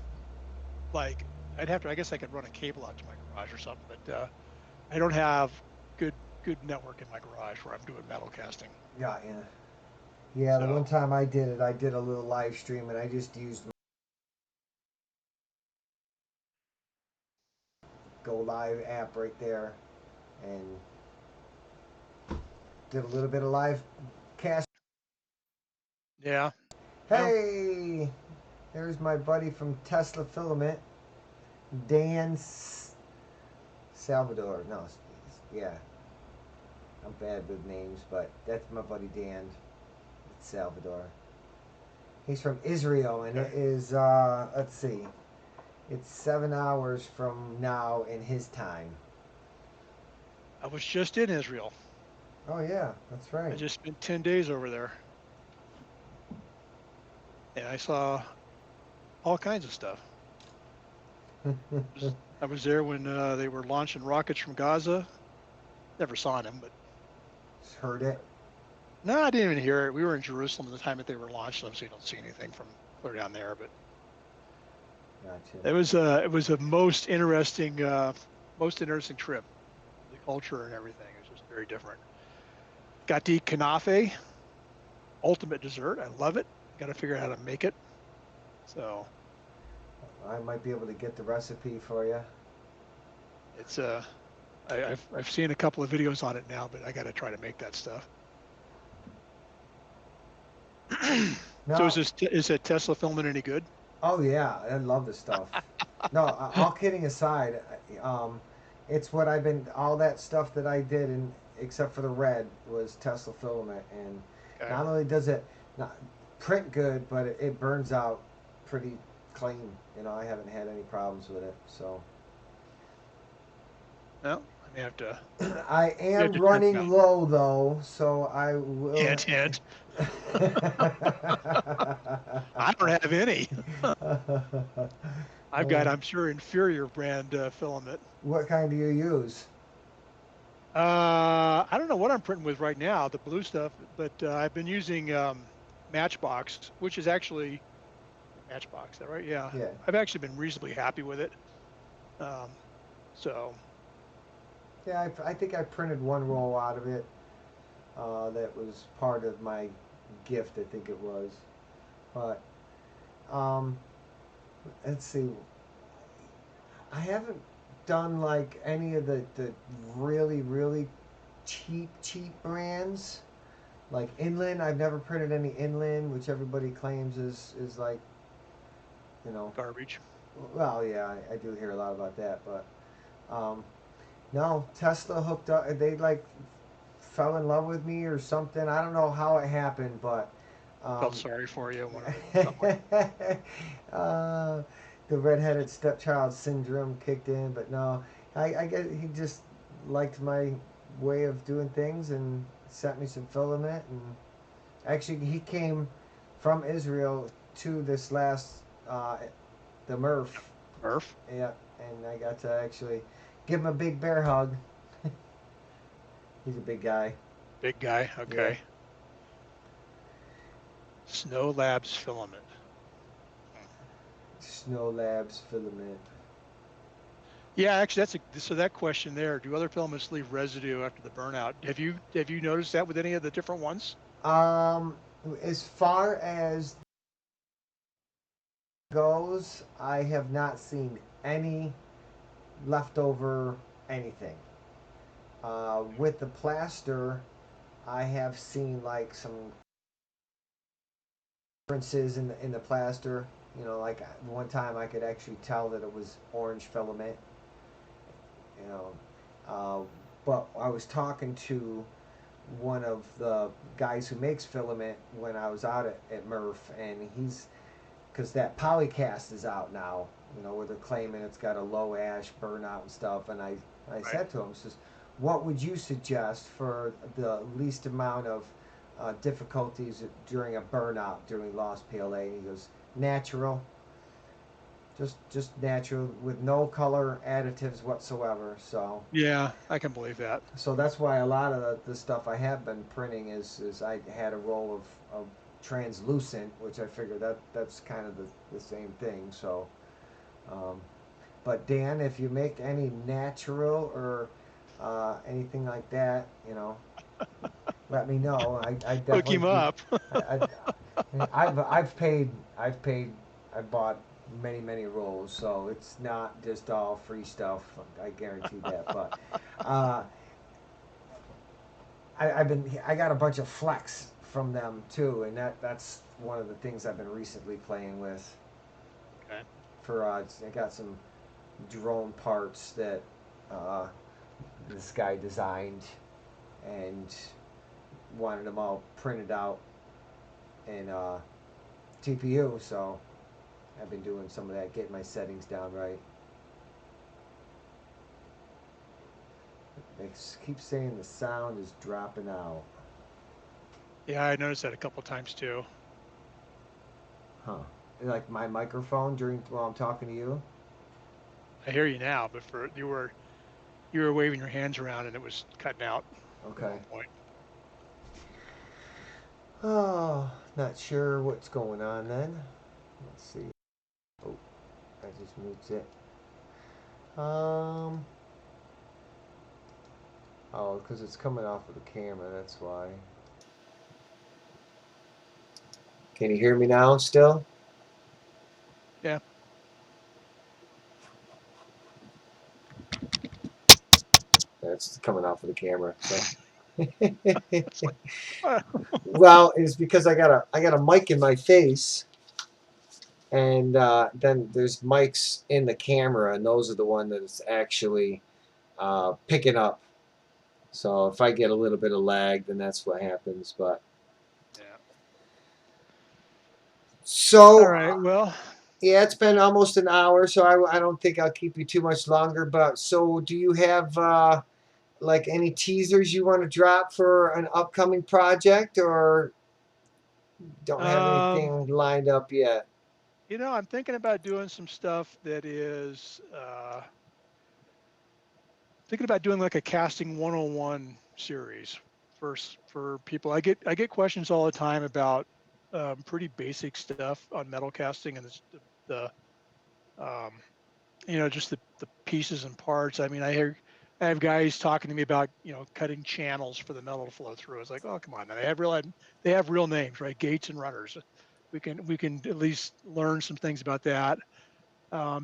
S1: like I'd have to I guess I could run a cable out to my garage or something, but I don't have good network in my garage where I'm doing metal casting.
S2: Yeah, yeah. Yeah, the one
S1: So
S2: time I did it, I did a little live stream and I just used Go Live app right there and did a little bit of live cast.
S1: yeah. Well,
S2: Hey, there's my buddy from Tesla Filament, Dan Salvador. No, yeah, I'm bad with names, but that's my buddy Dan. It's Salvador. He's from Israel, and
S1: okay.
S2: it is let's see, It's 7 hours from now in his time.
S1: I was just in Israel.
S2: Oh yeah, that's
S1: I
S2: right.
S1: just spent 10 days over there, and I saw all kinds of stuff. I was there when they were launching rockets from Gaza. Never saw them, but
S2: Just heard it.
S1: no, I didn't even hear it. We were in Jerusalem at the time that they were launched them, so you don't see anything from clear down there. But
S2: Gotcha.
S1: it was a most interesting trip. The culture and everything is just very different. Got to eat kanafe, ultimate dessert. I love it. Got to figure out how to make it. So
S2: I might be able to get the recipe for you.
S1: it's I've seen a couple of videos on it now, but I got to try to make that stuff. So
S2: No,
S1: is that Tesla filming any good?
S2: oh yeah, I love this stuff. No, all kidding aside, it's what I've been. All that stuff that I did, and except for the red, was Tesla filament, and
S1: Okay.
S2: not only does it not print good, but it burns out pretty clean. You know, I haven't had any problems with it. So
S1: Well, I may have to
S2: I
S1: we have
S2: am
S1: to check it out.
S2: running low though, so I will.
S1: Hint, hint. I don't have any. I've got, I'm sure, inferior brand filament.
S2: What kind do you use?
S1: I don't know what I'm printing with right now, the blue stuff, but I've been using Matchbox, which is actually Matchbox. Is that right? Yeah,
S2: Yeah.
S1: I've actually been reasonably happy with it. Um, so
S2: Yeah, I think I printed one roll out of it. That was part of my gift, I think it was. But um, let's see. I haven't done like any of the really, really cheap brands. Like Inland, I've never printed any Inland, which everybody claims is like, you know,
S1: garbage.
S2: well, yeah, I do hear a lot about that, but um, no, Tesla hooked up. They like fell in love with me or something. I don't know how it happened, but
S1: Felt
S2: um,
S1: sorry for you. Something like
S2: uh, the redheaded stepchild syndrome kicked in. But no, I guess he just liked my way of doing things and sent me some filament. And actually, he came from Israel to this last the Murph.
S1: Murph,
S2: Yeah, and I got to actually give him a big bear hug. He's a big guy.
S1: big guy.
S2: Yeah.
S1: Okay. Snow Labs filament. Hmm.
S2: Snow Labs filament.
S1: Yeah, actually, that's a so that question there. Do other filaments leave residue after the burnout? Have you noticed that with any of the different ones?
S2: Um, as far as goes, I have not seen any leftover anything. With the plaster, I have seen like some differences in the plaster. You know, like one time I could actually tell that it was orange filament. You know, uh, but I was talking to one of the guys who makes filament when I was out at Murph, and he's because that polycast is out now, you know, where they're claiming it's got a low ash burnout and stuff. And I
S1: Right.
S2: said to him, says, what would you suggest for the least amount of difficulties during a burnout during lost PLA? And he goes, natural, just natural with no color additives whatsoever.
S1: Yeah, I can believe that.
S2: So that's why a lot of the stuff I have been printing is I had a roll of translucent, which I figure that's kind of the same thing. So, um, but Dan, if you make any natural or anything like that, you know, let me know. I
S1: Hook
S2: definitely
S1: him
S2: be.
S1: up.
S2: I, I've paid I bought many rolls, so it's not just all free stuff. I guarantee that. But uh, I got a bunch of flex from them too, and that's one of the things I've been recently playing with.
S1: Okay.
S2: For I got some drone parts that uh, this guy designed and wanted them all printed out in TPU. So I've been doing some of that, getting my settings down right. They keep saying the sound is dropping out.
S1: Yeah, I noticed that a couple times too.
S2: Huh. Like my microphone during while I'm talking to you?
S1: I hear you now, but for you were waving your hands around and it was cutting out at
S2: Okay.
S1: one point.
S2: Oh, not sure what's going on then. Let's see. Oh, I just moved it. Um. Oh, because it's coming off of the camera. That's why. Can you hear me now still?
S1: Yeah.
S2: That's coming off of the camera. So.
S1: It's like, uh,
S2: Well, it's because I got a mic in my face, and then there's mics in the camera, and those are the one that's actually picking up. So if I get a little bit of lag, then that's what happens. But
S1: yeah. All
S2: so
S1: right. Well,
S2: yeah, it's been almost an hour, so I don't think I'll keep you too much longer. But so, do you have like any teasers you want to drop for an upcoming project, or don't have
S1: um,
S2: anything lined up yet?
S1: I'm thinking about doing some stuff that is thinking about doing like a casting 101 series for people. I get questions all the time about pretty basic stuff on metal casting and the just the pieces and parts. I mean, I have guys talking to me about cutting channels for the metal to flow through. It's like, oh come on, man. They have real names, right? Gates and runners. We can at least learn some things about that.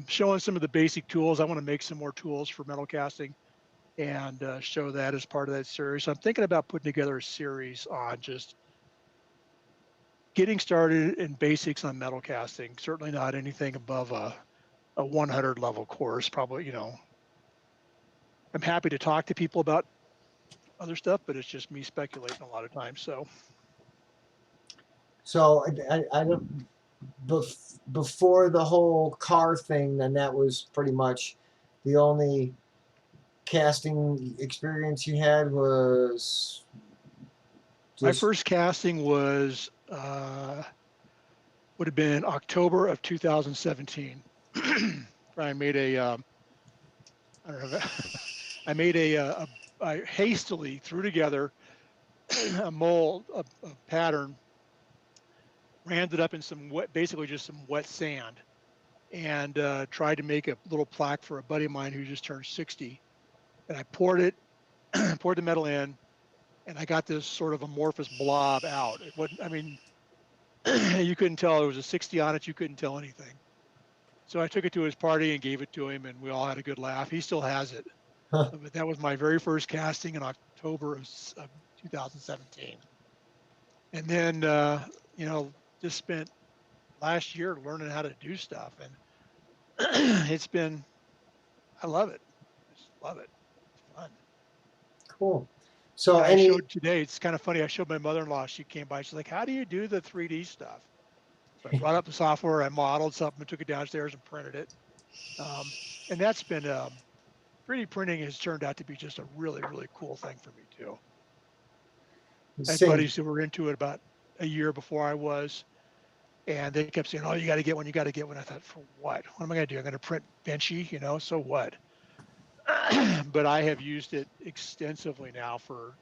S1: Showing some of the basic tools. I want to make some more tools for metal casting and show that as part of that series. So I'm thinking about putting together a series on just getting started in basics on metal casting. Certainly not anything above a 100 level course. Probably, I'm happy to talk to people about other stuff, but it's just me speculating a lot of times. So
S2: So I don't before the whole car thing, then that was pretty much the only casting experience you had was
S1: my
S2: just
S1: first casting was would have been October of 2017. I made I don't know, I made I hastily threw together a mold, a pattern, rammed it up in some wet, basically just some wet sand, and tried to make a little plaque for a buddy of mine who just turned 60. And I poured it, poured the metal in, and I got this sort of amorphous blob out. It wasn't, I mean, you couldn't tell there was a 60 on it. You couldn't tell anything. So I took it to his party and gave it to him, and we all had a good laugh. He still has it.
S2: huh.
S1: But that was my very first casting in October of 2017. And then, just spent last year learning how to do stuff. And it's been, I love it. I just love it. It's fun.
S2: Cool. So
S1: And I
S2: any
S1: showed today, it's kind of funny. I showed my mother in law, she came by. She's like, how do you do the 3D stuff? So I brought up the software, I modeled something, took it downstairs and printed it. Um, and that's been 3D printing has turned out to be just a really, really cool thing for me too. I had
S2: same
S1: buddies who were into it about a year before I was, and they kept saying, "Oh, you got to get one. You got to get one." I thought, for what? What am I going to do? I'm going to print Benchy, so what? But I have used it extensively now for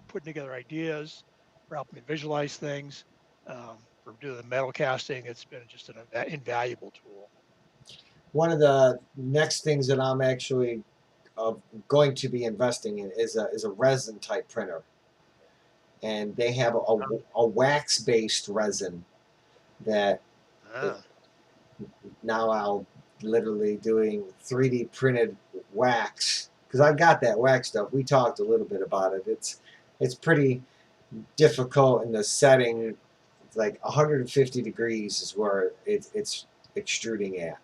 S1: putting together ideas, for helping me visualize things, for doing the metal casting. It's been just an invaluable tool.
S2: one of the next things that I'm actually uh, going to be investing in is a resin type printer, and they have a wax based resin that it,
S1: Ah,
S2: now I'll literally doing 3D printed wax because I've got that wax stuff. We talked a little bit about it. It's pretty difficult in the setting. It's like 150 degrees is where it's extruding at.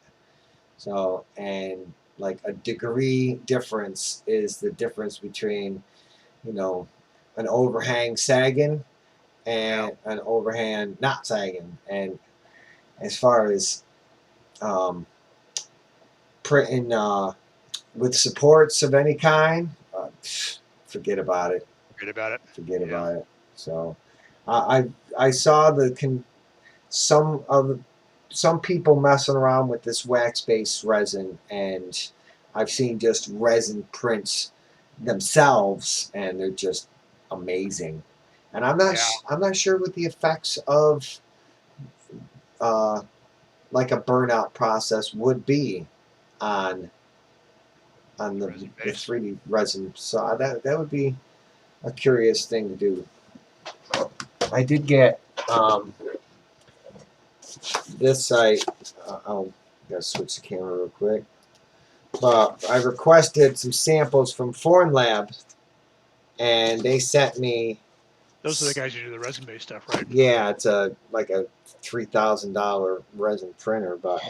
S2: So and like a degree difference is the difference between you know an overhang sagging
S1: yeah.
S2: and an overhang not sagging. And as far as printing with supports of any kind, forget about it.
S1: Forget about it.
S2: Forget
S1: Yeah.
S2: about it. So, I saw some people messing around with this wax-based resin, and I've seen just resin prints themselves, and they're just amazing. And
S1: Yeah.
S2: I'm not sure what the effects of uh, like a burnout process would be on
S1: Resin
S2: the
S1: base.
S2: 3D resin. So that would be a curious thing to do. I did get this site. I'll gotta switch the camera real quick. I requested some samples from Foreign Labs, and they sent me.
S1: Those are the guys who do the resin based stuff, right?
S2: Yeah, it's a like a $3,000 resin printer, but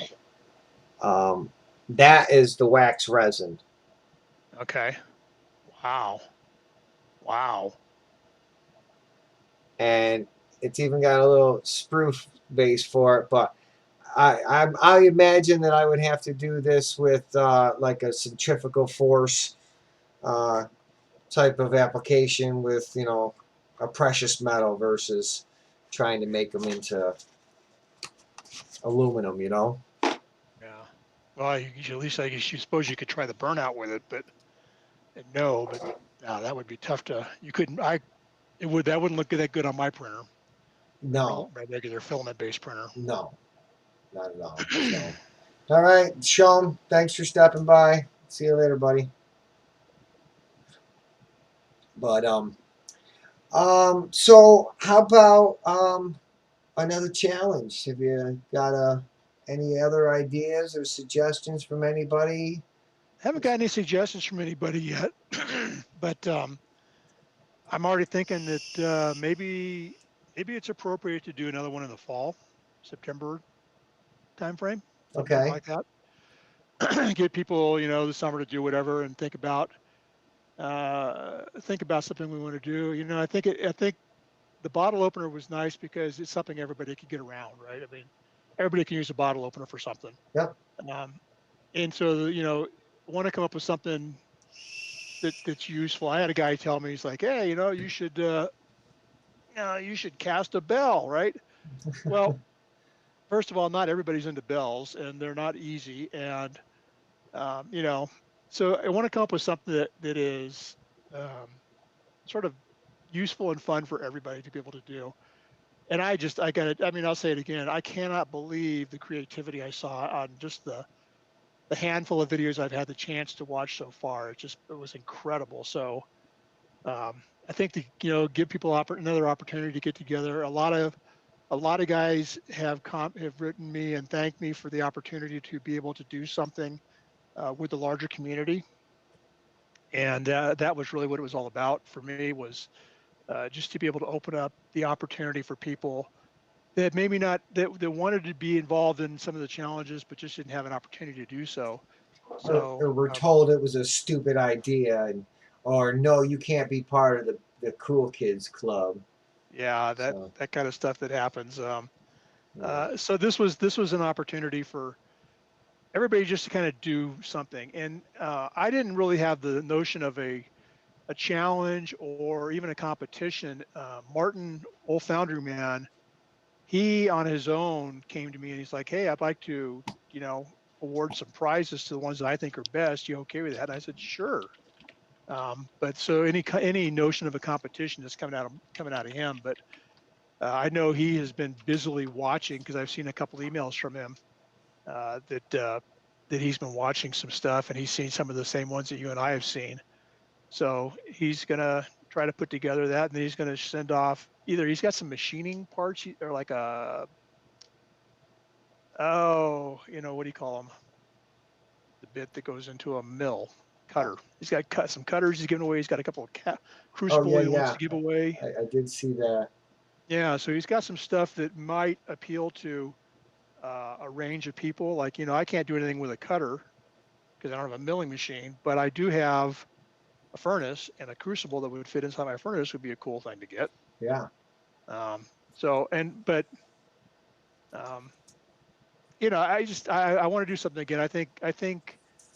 S2: that is the wax resin.
S1: Okay. Wow. Wow.
S2: And it's even got a little sprue base for it. But I imagine that I would have to do this with like a centrifugal force uh, type of application with a precious metal versus trying to make them into aluminum.
S1: Yeah. Well, at least I guess you suppose you could try the burnout with it, but no, but that would be tough to. You couldn't. That wouldn't look that good on my printer,
S2: No,
S1: my regular filament based printer.
S2: no, not at all. So, all right, Sean, thanks for stepping by. See you later, buddy. But so how about another challenge? Have you got any other ideas or suggestions from anybody?
S1: Haven't got any suggestions from anybody yet, but I'm already thinking that maybe it's appropriate to do another one in the fall, September timeframe, something
S2: Okay.
S1: like that. Get people, the summer to do whatever and think about something we want to do. I think the bottle opener was nice because it's something everybody could get around, right? I mean, everybody can use a bottle opener for something.
S2: Yep.
S1: Um, and so, want to come up with something that's useful. I had a guy tell me, he's like, hey, you should cast a bell, right? Well, first of all, not everybody's into bells, and they're not easy. And um, you know, so I want to come up with something that is um, sort of useful and fun for everybody to be able to do. And I got it. I mean, I'll say it again. I cannot believe the creativity I saw on just the handful of videos I've had the chance to watch so far. It was incredible. So I think to give people another opportunity to get together. A lot of guys have written me and thanked me for the opportunity to be able to do something with the larger community, and that was really what it was all about for me, was just to be able to open up the opportunity for people that maybe not that wanted to be involved in some of the challenges but just didn't have an opportunity to do so. So
S2: Or we're told it was a stupid idea, or no, you can't be part of the cool kids club.
S1: yeah, that
S2: So
S1: that kind of stuff that happens.
S2: yeah,
S1: So this was an opportunity for everybody just to kind of do something. And I didn't really have the notion of a challenge or even a competition. Martin, old Foundry Man, he on his own came to me and he's like, hey, I'd like to, award some prizes to the ones that I think are best. You okay with that? And I said, sure. But so any notion of a competition is coming out of him. But I know he has been busily watching, because I've seen a couple emails from him that he's been watching some stuff, and he's seen some of the same ones that you and I have seen. So he's gonna try to put together that, and then he's gonna send off, either he's got some machining parts or like what do you call them? The bit that goes into a mill cutter. He's got some cutters he's giving away. He's got a couple of
S2: oh
S1: crucible
S2: yeah,
S1: he wants
S2: yeah,
S1: to give away.
S2: I did see that.
S1: Yeah, so he's got some stuff that might appeal to a range of people. Like, I can't do anything with a cutter because I don't have a milling machine, but I do have a furnace, and a crucible that would fit inside my furnace would be a cool thing to get.
S2: Yeah.
S1: Um, so, and but um, I want to do something again. I think I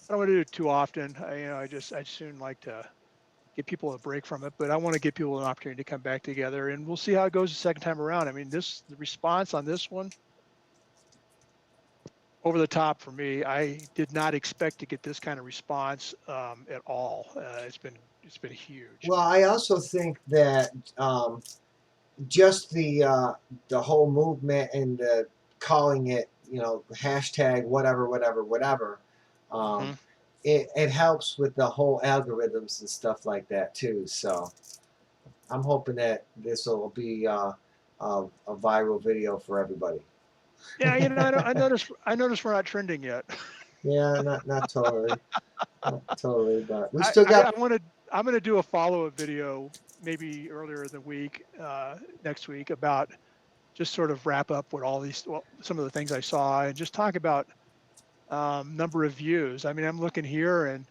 S1: don't want to do it too often. I soon like to give people a break from it, but I want to give people an opportunity to come back together, and we'll see how it goes the second time around. I mean, the response on this one, over the top for me. I did not expect to get this kind of response at all. It's been huge.
S2: Well, I also think that just the whole movement and the calling it, hashtag whatever, whatever, whatever. Um,
S1: Hmm.
S2: it helps with the whole algorithms and stuff like that too. So I'm hoping that this will be a viral video for everybody.
S1: Yeah, I noticed we're not trending yet.
S2: Yeah, not totally, not totally, but we
S1: I
S2: still
S1: I,
S2: got.
S1: I want to. I'm going to do a follow-up video maybe earlier in the week, next week, about just sort of wrap up what all these, well, some of the things I saw, and just talk about number of views. I mean, I'm looking here, and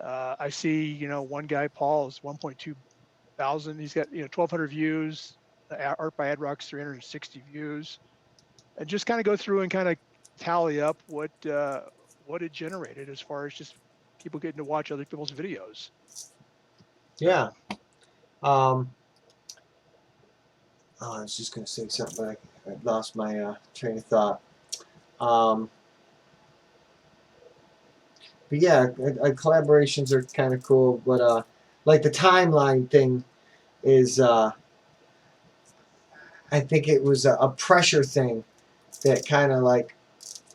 S1: I see, one guy, Paul, is 1.2 thousand. He's got 1,200 views. Art by Ed Rock's 360 views, and just kind of go through and kind of tally up what it generated as far as just people getting to watch other people's videos.
S2: Yeah.
S1: So
S2: Um, oh, I was just gonna say something, but I lost my train of thought. Um, but yeah, collaborations are kind of cool. But like the timeline thing is, I think it was a pressure thing that kind of like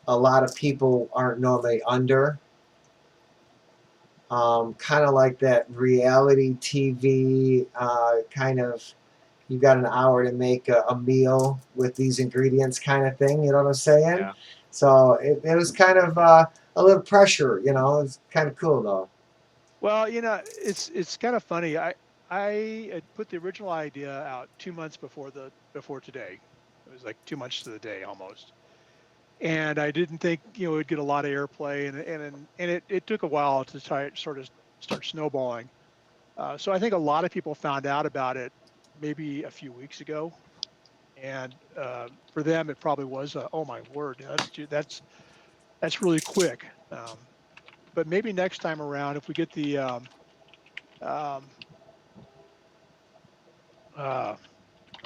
S2: a lot of people aren't normally under. Kind of like that reality TV kind of, you got an hour to make a meal with these ingredients kind of thing. You know what I'm saying?
S1: yeah.
S2: So it was kind of a little pressure. It's kind of cool though.
S1: Well, it's kind of funny. I had put the original idea out 2 months before today. It was like 2 months to the day almost. And I didn't think it'd get a lot of airplay, and it took a while to try sort of start snowballing. So I think a lot of people found out about it maybe a few weeks ago, and for them it probably was oh my word, that's really quick. But maybe next time around, if we get the um, I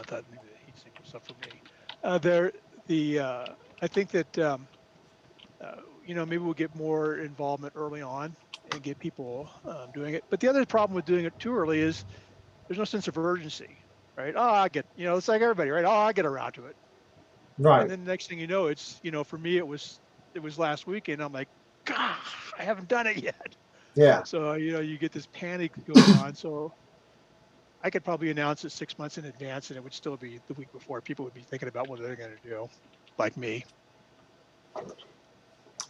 S1: thought maybe the heat sink was up for me. There, the I think that maybe we'll get more involvement early on and get people doing it. But the other problem with doing it too early is there's no sense of urgency, right? Oh, it's like everybody, right? Oh, I get around to it, and
S2: Right.
S1: then the next thing you know, it's for me it was last weekend. I'm like, God, I haven't done it yet.
S2: Yeah.
S1: So you get this panic going on. So I could probably announce it 6 months in advance, and it would still be the week before. People would be thinking about what they're going to do, like me.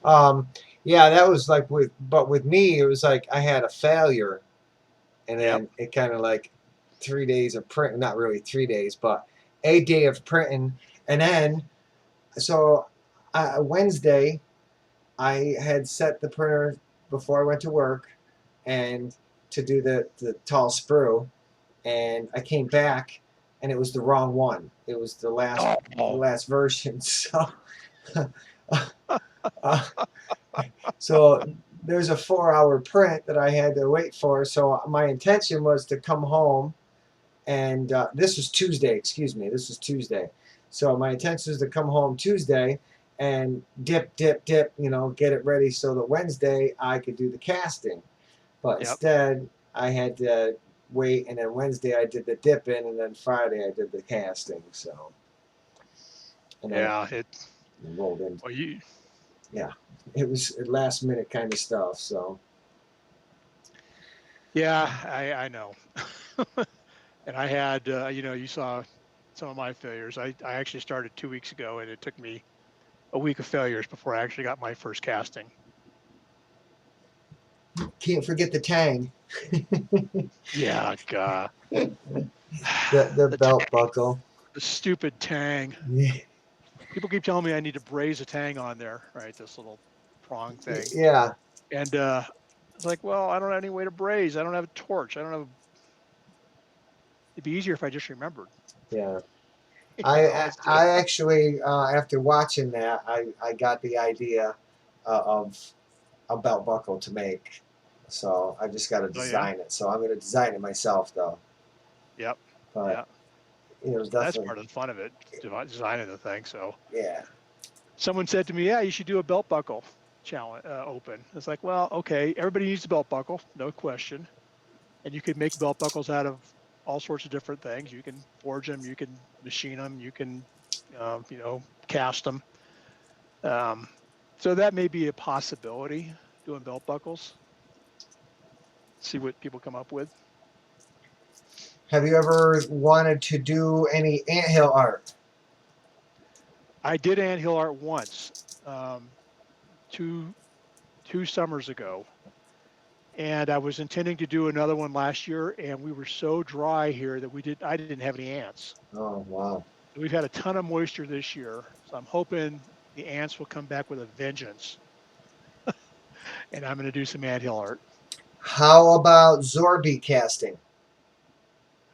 S2: Um, yeah, that was like but with me, it was like I had a failure, and
S1: Yep.
S2: then it kind of like 3 days of print, not really 3 days, but a day of printing, and then so Wednesday I had set the printer before I went to work, and to do the tall sprue, and I came back, and it was the wrong one. It was the
S1: Oh,
S2: last version. Uh, so there's a 4 hour print that I had to wait for. So my intention was to come home, and this was Tuesday. Excuse me, this was Tuesday. So my intention was to come home Tuesday and dip, dip, dip. Get it ready so that Wednesday I could do the casting. But
S1: yep.
S2: instead, I had to wait, and then Wednesday I did the dipping, and then Friday I did the casting. So, and then it
S1: Yeah.
S2: rolled in.
S1: Well, you.
S2: Yeah, it was last minute kind of stuff. So,
S1: Yeah, I know. And I had, you saw some of my failures. I actually started 2 weeks ago, and it took me a week of failures before I actually got my first casting.
S2: can't forget the tang,
S1: Yeah, God.
S2: the
S1: The
S2: belt
S1: tang,
S2: buckle.
S1: the stupid tang. People keep telling me I need to braze a tang on there, right? This little prong thing.
S2: Yeah,
S1: And it's like, well, I don't have any way to braze. I don't have a torch. I don't have. It'd be easier if I just remembered.
S2: yeah.
S1: You know, it's just
S2: I actually after watching that, I got the idea of a belt buckle to make. So I just got to
S1: oh yeah,
S2: design it. So I'm going to design it myself though.
S1: yep,
S2: But
S1: yeah. That's
S2: definitely
S1: part of the fun of it, designing the thing. So
S2: yeah.
S1: someone said to me, "Yeah, you should do a belt buckle challenge open." It's like, well, okay, everybody needs a belt buckle, no question, and you could make belt buckles out of all sorts of different things. You can forge them, you can machine them, you can, you know, cast them. Um, so that may be a possibility, doing belt buckles. See what people come up with.
S2: Have you ever wanted to do any anthill art?
S1: I did anthill art once, um, two two summers ago, and I was intending to do another one last year, and we were so dry here that I didn't have any ants.
S2: Oh wow.
S1: So we've had a ton of moisture this year, so I'm hoping the ants will come back with a vengeance, and I'm going to do some anthill art.
S2: How about Zorby casting?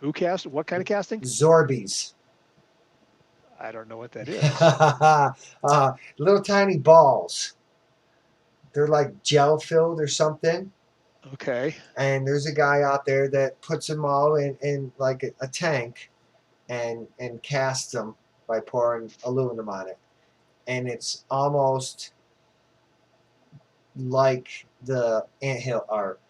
S1: Who cast? What kind of casting?
S2: Zorbies.
S1: I don't know what that is.
S2: Little tiny balls. They're like gel filled or something.
S1: Okay,
S2: And there's a guy out there that puts them all in like a tank and casts them by pouring aluminum on it. And it's almost like the anthill art.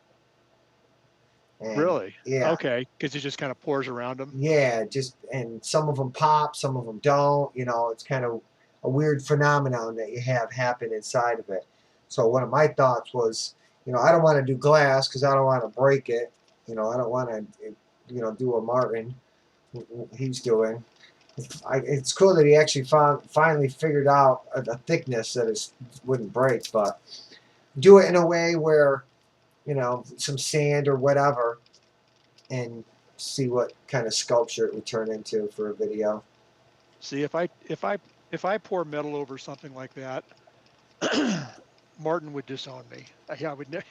S2: And
S1: really?
S2: yeah,
S1: Okay, because it just kind of pours around them.
S2: yeah, just and some of them pop, some of them don't. It's kind of a weird phenomenon that you have happen inside of it. So one of my thoughts was, I don't want to do glass because I don't want to break it. I don't want to, do a Martin. He's doing. It's cool that he actually finally figured out a thickness that it wouldn't break, but do it in a way where some sand or whatever, and see what kind of sculpture it would turn into for a video.
S1: See, if I pour metal over something like that, Martin would disown me. I would never.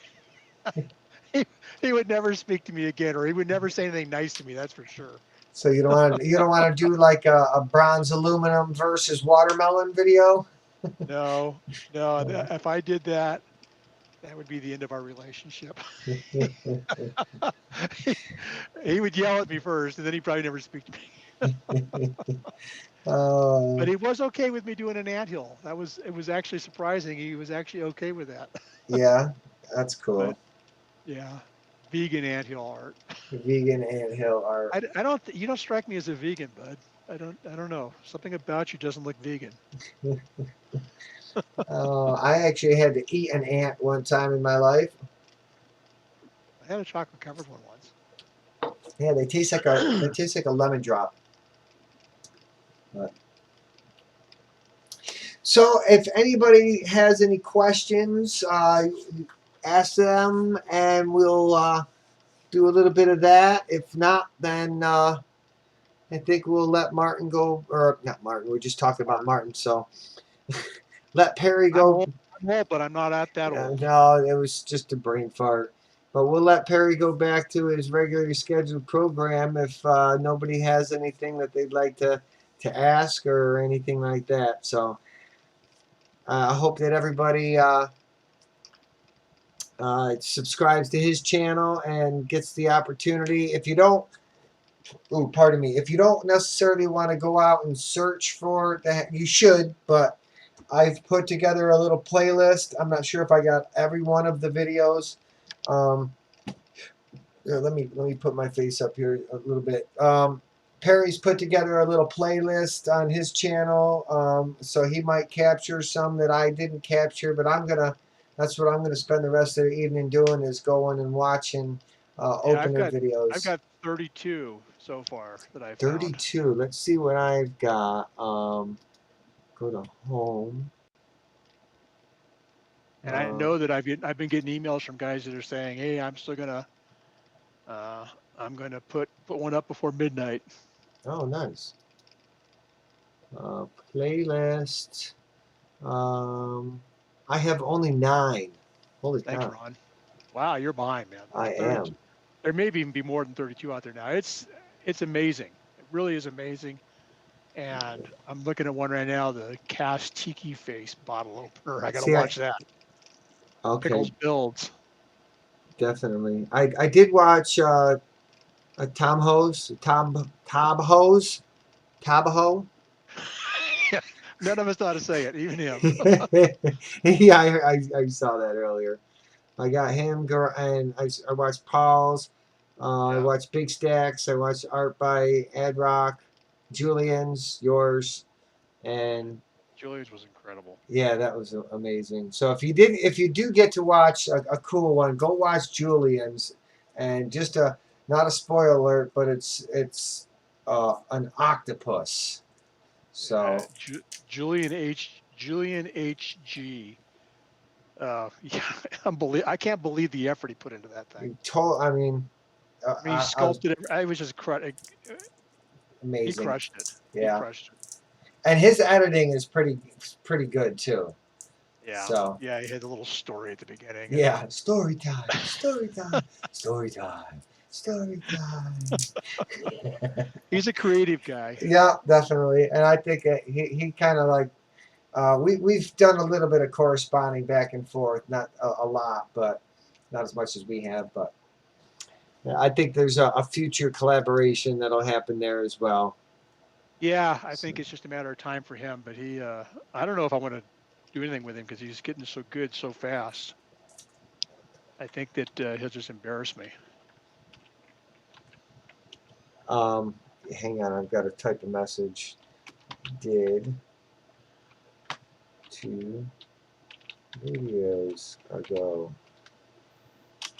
S1: he, he would never speak to me again, or he would never say anything nice to me. That's for sure.
S2: So you don't want to do like a bronze aluminum versus watermelon video.
S1: No, no. If I did that, that would be the end of our relationship. he, he would yell at me first, and then he'd probably never speak to me.
S2: uh,
S1: But he was okay with me doing an anthill. It was actually surprising. He was actually okay with that.
S2: yeah, that's cool.
S1: But yeah, vegan anthill art.
S2: Vegan anthill art.
S1: I don't. You don't strike me as a vegan, bud. I don't know. Something about you doesn't look vegan.
S2: I actually had to eat an ant one time in my life.
S1: I had a chocolate covered one once.
S2: Yeah, they taste like a lemon drop. But, so if anybody has any questions, ask them, and we'll do a little bit of that. If not, then I think we'll let Martin go, or not Martin. We're just talking about Martin, so let Perry go.
S1: I'm old, but I'm not that old.
S2: No, it was just a brain fart. But we'll let Perry go back to his regularly scheduled program if nobody has anything that they'd like to ask or anything like that. So I hope that everybody subscribes to his channel and gets the opportunity. If you don't, oh, pardon me, if you don't necessarily want to go out and search for that, you should, but I've put together a little playlist. I'm not sure if I got every one of the videos. Here, let me put my face up here a little bit. Perry's put together a little playlist on his channel, so he might capture some that I didn't capture, but that's what I'm gonna spend the rest of the evening doing, is going and watching
S1: Yeah,
S2: opener
S1: I've
S2: videos.
S1: got 32 so far that I found.
S2: 32. Let's see what I've got. Go to home.
S1: And I know that I've been getting emails from guys that are saying, "Hey, uh, I'm gonna put one up before midnight."
S2: Oh, nice. Playlist. I have only 9. Holy
S1: Thanks,
S2: cow.
S1: Ron. Wow, you're behind, man.
S2: I
S1: 32.
S2: am.
S1: There may even be more than 32 out there now. It's amazing. It really is amazing. And I'm looking at one right now, the cast tiki face bottle opener. I got to
S2: See,
S1: watch that.
S2: okay,
S1: Pickles builds.
S2: definitely. I did watch Tom Hose, Tabaho.
S1: Yeah, none of us know how to say it, even him.
S2: Yeah, I saw that earlier. I got him, and I watched Paul's. I
S1: Yeah,
S2: watched Big Stacks. I watched Art by Ad Rock, Julian's, yours, and
S1: Julius was incredible.
S2: yeah, that was amazing. So if you do get to watch a cool one, go watch Julian's, and just a not a spoiler alert, but it's an octopus. So
S1: Julian H.G. Yeah, unbelievable. I can't believe the effort he put into that thing.
S2: I mean,
S1: I mean, he
S2: I was
S1: sculpted it. I was just he
S2: amazing.
S1: crushed it. He
S2: Yeah,
S1: crushed it.
S2: and his editing is pretty good too.
S1: Yeah,
S2: So
S1: yeah. He had a little story at the beginning, and
S2: yeah, story time, story time, story time, story time.
S1: he's a creative guy.
S2: Yeah, definitely. And I think he kind of like we've done a little bit of corresponding back and forth, not a lot, but not as much as we have. But yeah, I think there's a future collaboration that'll happen there as well.
S1: Yeah, I
S2: So,
S1: think it's just a matter of time for him. But I don't know if I want to do anything with him because he's getting so good so fast. I think that he'll just embarrass me.
S2: um, hang on, I've got to type a message. Did 2 videos ago.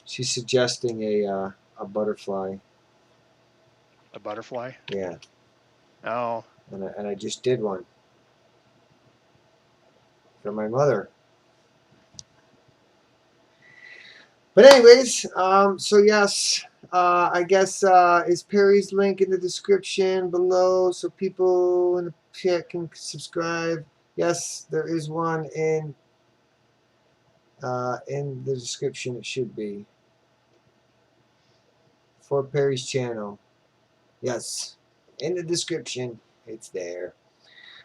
S2: She's suggesting a butterfly.
S1: A butterfly.
S2: Yeah,
S1: Oh,
S2: and I just did one for my mother. But anyways, so yes, I guess is Perry's link in the description below so people in the chat can subscribe. Yes, there is one in the description. It should be for Perry's channel. Yes, in the description, it's there.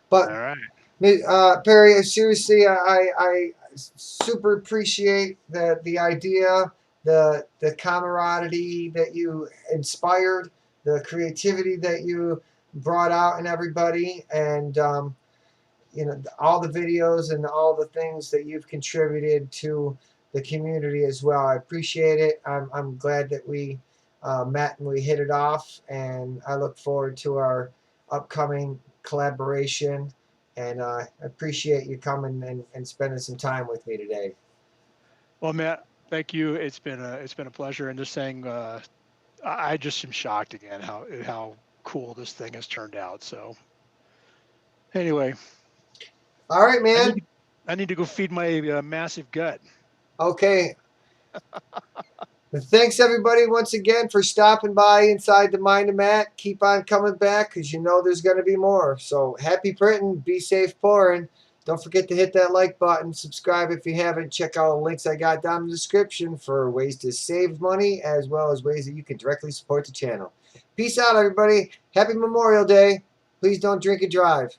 S2: But
S1: all right.
S2: Perry, seriously, I super appreciate the idea, the camaraderie that you inspired, the creativity that you brought out in everybody, and all the videos and all the things that you've contributed to the community as well. I appreciate it. I'm glad that we met and we hit it off, and I look forward to our upcoming collaboration. And I appreciate you coming and spending some time with me today.
S1: Well, Matt, thank you. It's been a pleasure. And just saying, I just am shocked again how cool this thing has turned out. So anyway,
S2: All right,
S1: I need
S2: man.
S1: to, I need to go feed my massive gut.
S2: Okay. And thanks everybody once again for stopping by inside the Mind of Matt. Keep on coming back because you know there's going to be more. So happy printing, be safe pouring. Don't forget to hit that like button, subscribe if you haven't. Check out the links I got down in the description for ways to save money as well as ways that you can directly support the channel. Peace out, everybody. Happy Memorial Day. Please don't drink and drive.